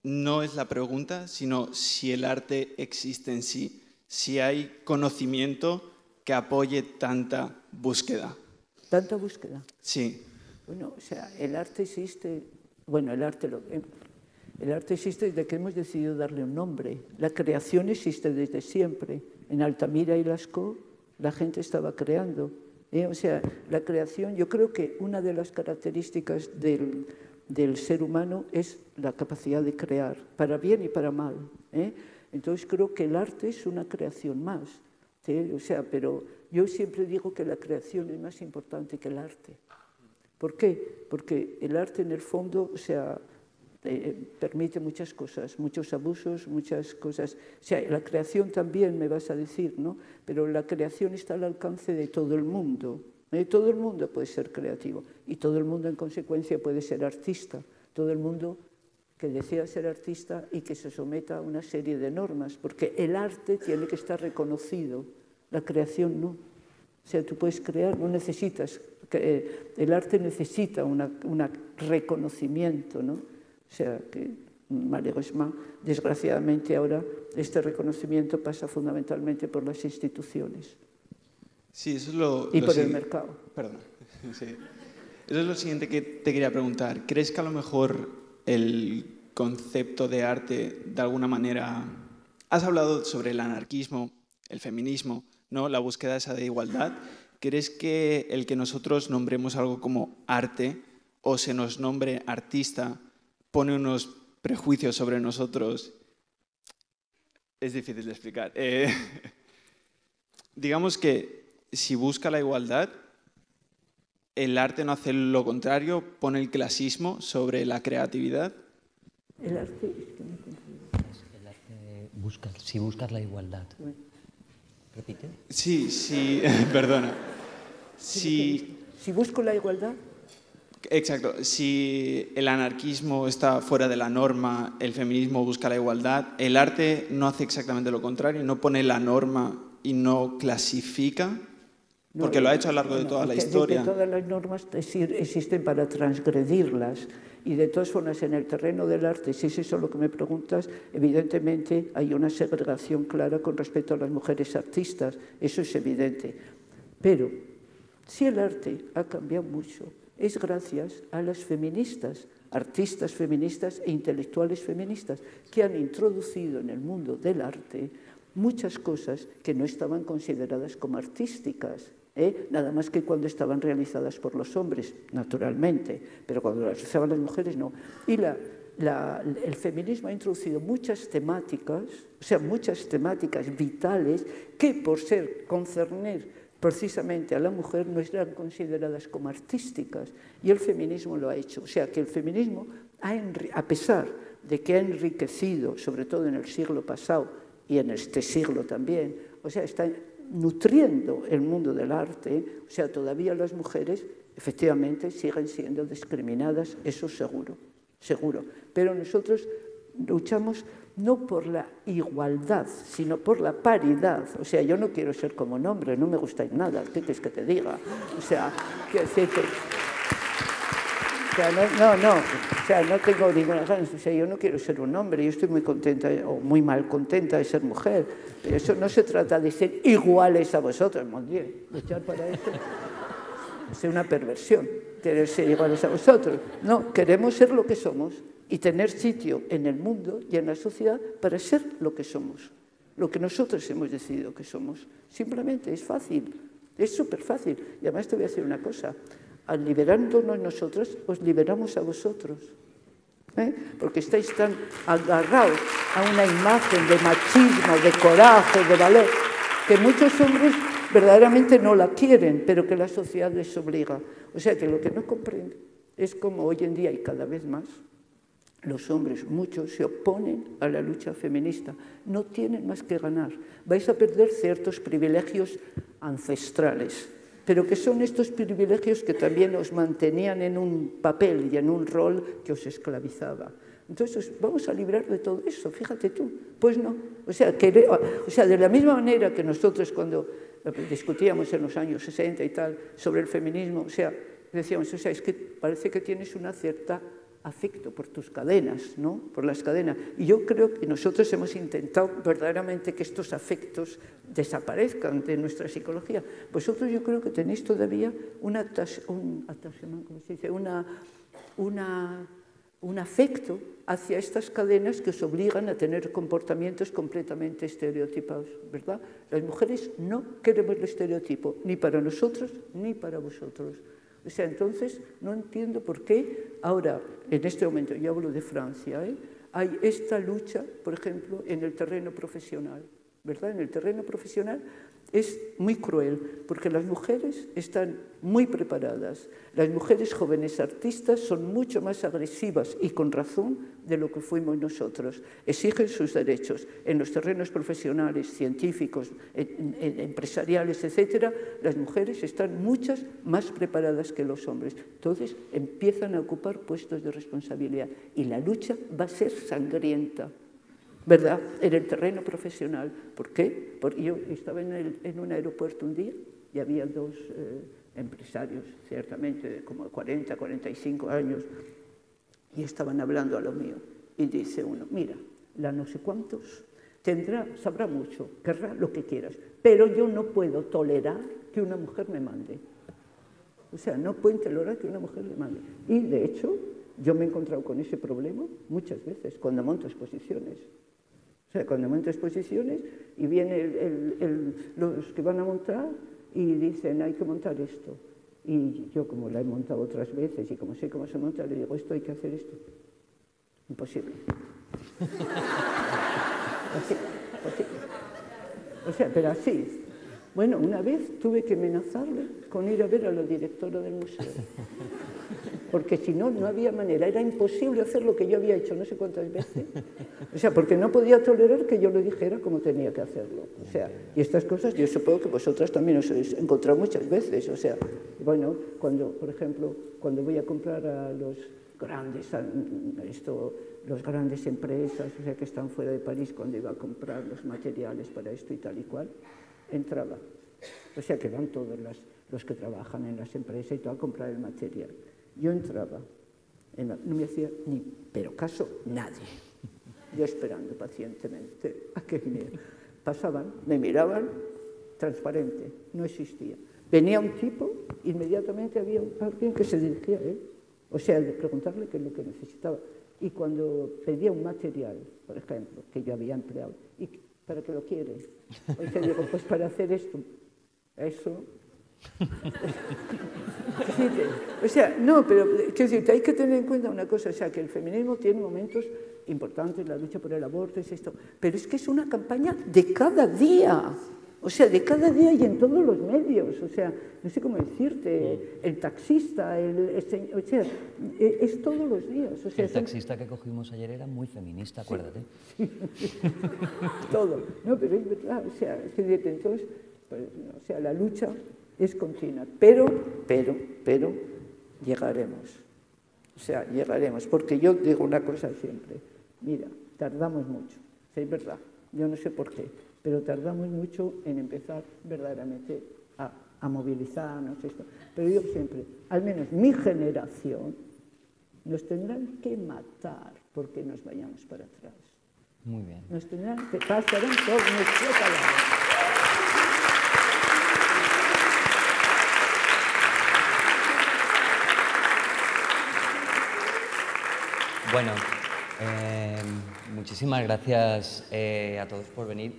No es la pregunta, sino si el arte existe en sí, si hay conocimiento que apoye tanta búsqueda. ¿Tanta búsqueda? Sí. Bueno, o sea, el arte existe, bueno, el arte existe desde que hemos decidido darle un nombre. La creación existe desde siempre. En Altamira y Lascaux la gente estaba creando. O sea, la creación, yo creo que una de las características del ser humano es la capacidad de crear, para bien y para mal. Entonces creo que el arte es una creación más. O sea, pero yo siempre digo que la creación es más importante que el arte. ¿Por qué? Porque el arte en el fondo, o sea, permite muchas cosas, muchos abusos, muchas cosas. O sea, la creación también, me vas a decir, ¿no? Pero la creación está al alcance de todo el mundo. Todo el mundo puede ser creativo y todo el mundo, en consecuencia, puede ser artista. Todo el mundo que decida ser artista y que se someta a una serie de normas, porque el arte tiene que estar reconocido la creación no. O sea, tú puedes crear, no necesitas, el arte necesita un reconocimiento, ¿no? O sea, que malheureusement, desgraciadamente ahora, este reconocimiento pasa fundamentalmente por las instituciones. Sí, eso es y por el mercado. Perdón. Sí. Eso es lo siguiente que te quería preguntar. ¿Crees que a lo mejor el concepto de arte, de alguna manera... Has hablado sobre el anarquismo, el feminismo, ¿no? La búsqueda esa de igualdad. ¿Crees que el que nosotros nombremos algo como arte o se nos nombre artista pone unos prejuicios sobre nosotros? Es difícil de explicar. Digamos que si busca la igualdad, el arte no hace lo contrario, pone el clasismo sobre la creatividad. El arte... Si buscas la igualdad. ¿Repite? Sí, perdona. Si busco la igualdad... Exacto. Si el anarquismo está fuera de la norma, el feminismo busca la igualdad, el arte no hace exactamente lo contrario, no pone la norma y no clasifica, porque lo ha hecho a lo largo de toda la historia. Todas las normas existen para transgredirlas. Y de todas formas, en el terreno del arte, si es eso lo que me preguntas, evidentemente hay una segregación clara con respecto a las mujeres artistas, eso es evidente. Pero si el arte ha cambiado mucho, es gracias a las feministas, artistas feministas e intelectuales feministas, que han introducido en el mundo del arte muchas cosas que no estaban consideradas como artísticas. Nada más que cuando estaban realizadas por los hombres, naturalmente, pero cuando las realizaban las mujeres no. Y el feminismo ha introducido muchas temáticas, o sea, muchas temáticas vitales que por concerner precisamente a la mujer no eran consideradas como artísticas, y el feminismo lo ha hecho. O sea, que el feminismo, a pesar de que ha enriquecido, sobre todo en el siglo pasado y en este siglo también, o sea, está nutriendo el mundo del arte, o sea, todavía las mujeres efectivamente siguen siendo discriminadas, eso seguro, seguro. Pero nosotros luchamos no por la igualdad, sino por la paridad. O sea, yo no quiero ser como un hombre, no me gusta nada, ¿qué quieres que te diga? O sea, quiero decir que... O sea, no tengo ninguna ganas, o sea, yo no quiero ser un hombre, yo estoy muy contenta o muy mal contenta de ser mujer, pero eso no se trata de ser iguales a vosotros, muy bien, luchar para eso es una perversión, querer ser iguales a vosotros. No, queremos ser lo que somos y tener sitio en el mundo y en la sociedad para ser lo que somos, lo que nosotros hemos decidido que somos. Simplemente es fácil, es súper fácil. Y además te voy a decir una cosa, al liberándonos nosotros, os liberamos a vosotros. Porque estáis tan agarrados a una imagen de machismo, de coraje, de valor, que muchos hombres verdaderamente no la quieren, pero que la sociedad les obliga. O sea que lo que no comprende es como hoy en día y cada vez más, los hombres, muchos, se oponen a la lucha feminista. No tienen más que ganar. Vais a perder ciertos privilegios ancestrales, pero que son estos privilegios que también os mantenían en un papel y en un rol que os esclavizaba. Entonces, vamos a librar de todo eso, fíjate tú. Pues no. O sea, de la misma manera que nosotros cuando discutíamos en los años 60 y tal sobre el feminismo, o sea, decíamos, o sea, es que parece que tienes una cierta afecto por tus cadenas, ¿no? Por las cadenas. Y yo creo que nosotros hemos intentado verdaderamente que estos afectos desaparezcan de nuestra psicología. Vosotros yo creo que tenéis todavía un afecto hacia estas cadenas que os obligan a tener comportamientos completamente estereotipados, ¿verdad? Las mujeres no queremos el estereotipo, ni para nosotros ni para vosotros. O sea, entonces no entiendo por qué ahora, en este momento, yo hablo de Francia, hay esta lucha, por ejemplo, en el terreno profesional, ¿verdad? En el terreno profesional es muy cruel, porque las mujeres están muy preparadas. Las mujeres jóvenes artistas son mucho más agresivas, y con razón, de lo que fuimos nosotros. Exigen sus derechos. En los terrenos profesionales, científicos, empresariales, etc., las mujeres están muchas más preparadas que los hombres. Entonces, empiezan a ocupar puestos de responsabilidad. Y la lucha va a ser sangrienta. ¿verdad? En el terreno profesional. ¿Por qué? Porque yo estaba en un aeropuerto un día y había dos empresarios, ciertamente, de como 40, 45 años, y estaban hablando a lo mío. Y dice uno, mira, la no sé cuántos sabrá mucho, querrá lo que quieras, pero yo no puedo tolerar que una mujer me mande. O sea, no pueden tolerar que una mujer me mande. Y, de hecho, yo me he encontrado con ese problema muchas veces cuando monto exposiciones. O sea, cuando monto exposiciones y vienen los que van a montar y dicen, hay que montar esto. Y yo, como la he montado otras veces y como sé cómo se monta, le digo, esto hay que hacer esto. Imposible. Así, imposible. O sea, pero así. Bueno, una vez tuve que amenazarle con ir a ver a la directora del museo. Porque si no, no había manera. Era imposible hacer lo que yo había hecho no sé cuántas veces. O sea, porque no podía tolerar que yo le dijera cómo tenía que hacerlo. O sea, y estas cosas yo supongo que vosotras también os habéis encontrado muchas veces. O sea, bueno, por ejemplo, cuando voy a comprar a los grandes empresas, o sea, que están fuera de París, cuando iba a comprar los materiales para esto y tal y cual, entraba. O sea, que van todos los que trabajan en las empresas y todo a comprar el material. Yo entraba, no me hacía ni pero caso nadie. Yo esperando pacientemente a que viniera. Pasaban, me miraban, transparente, no existía. Venía un tipo, inmediatamente había alguien que se dirigía a él. O sea, de preguntarle qué es lo que necesitaba. Y cuando pedía un material, por ejemplo, que yo había empleado, ¿y para qué lo quiere? O sea, digo, pues para hacer esto. Eso. O sea, no, pero quiero decirte, hay que tener en cuenta una cosa, o sea, que el feminismo tiene momentos importantes, la lucha por el aborto, es esto, pero es que es una campaña de cada día. O sea, de cada día y en todos los medios, o sea, no sé cómo decirte, el taxista, o sea, es todos los días. O sea, el taxista que cogimos ayer era muy feminista, acuérdate. Sí. Todo, no, pero es verdad, o sea, entonces, pues, o sea, la lucha es continua, pero llegaremos, o sea, llegaremos, porque yo digo una cosa siempre, mira, tardamos mucho, es verdad, yo no sé por qué, pero tardamos mucho en empezar verdaderamente a movilizarnos, esto. Pero yo siempre, al menos mi generación, nos tendrán que matar porque nos vayamos para atrás. Muy bien. Nos tendrán que pasar por nuestro cadáver. Bueno, muchísimas gracias a todos por venir.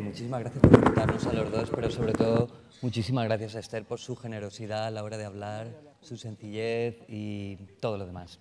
Muchísimas gracias por invitarnos a los dos, pero sobre todo muchísimas gracias a Esther por su generosidad a la hora de hablar, su sencillez y todo lo demás.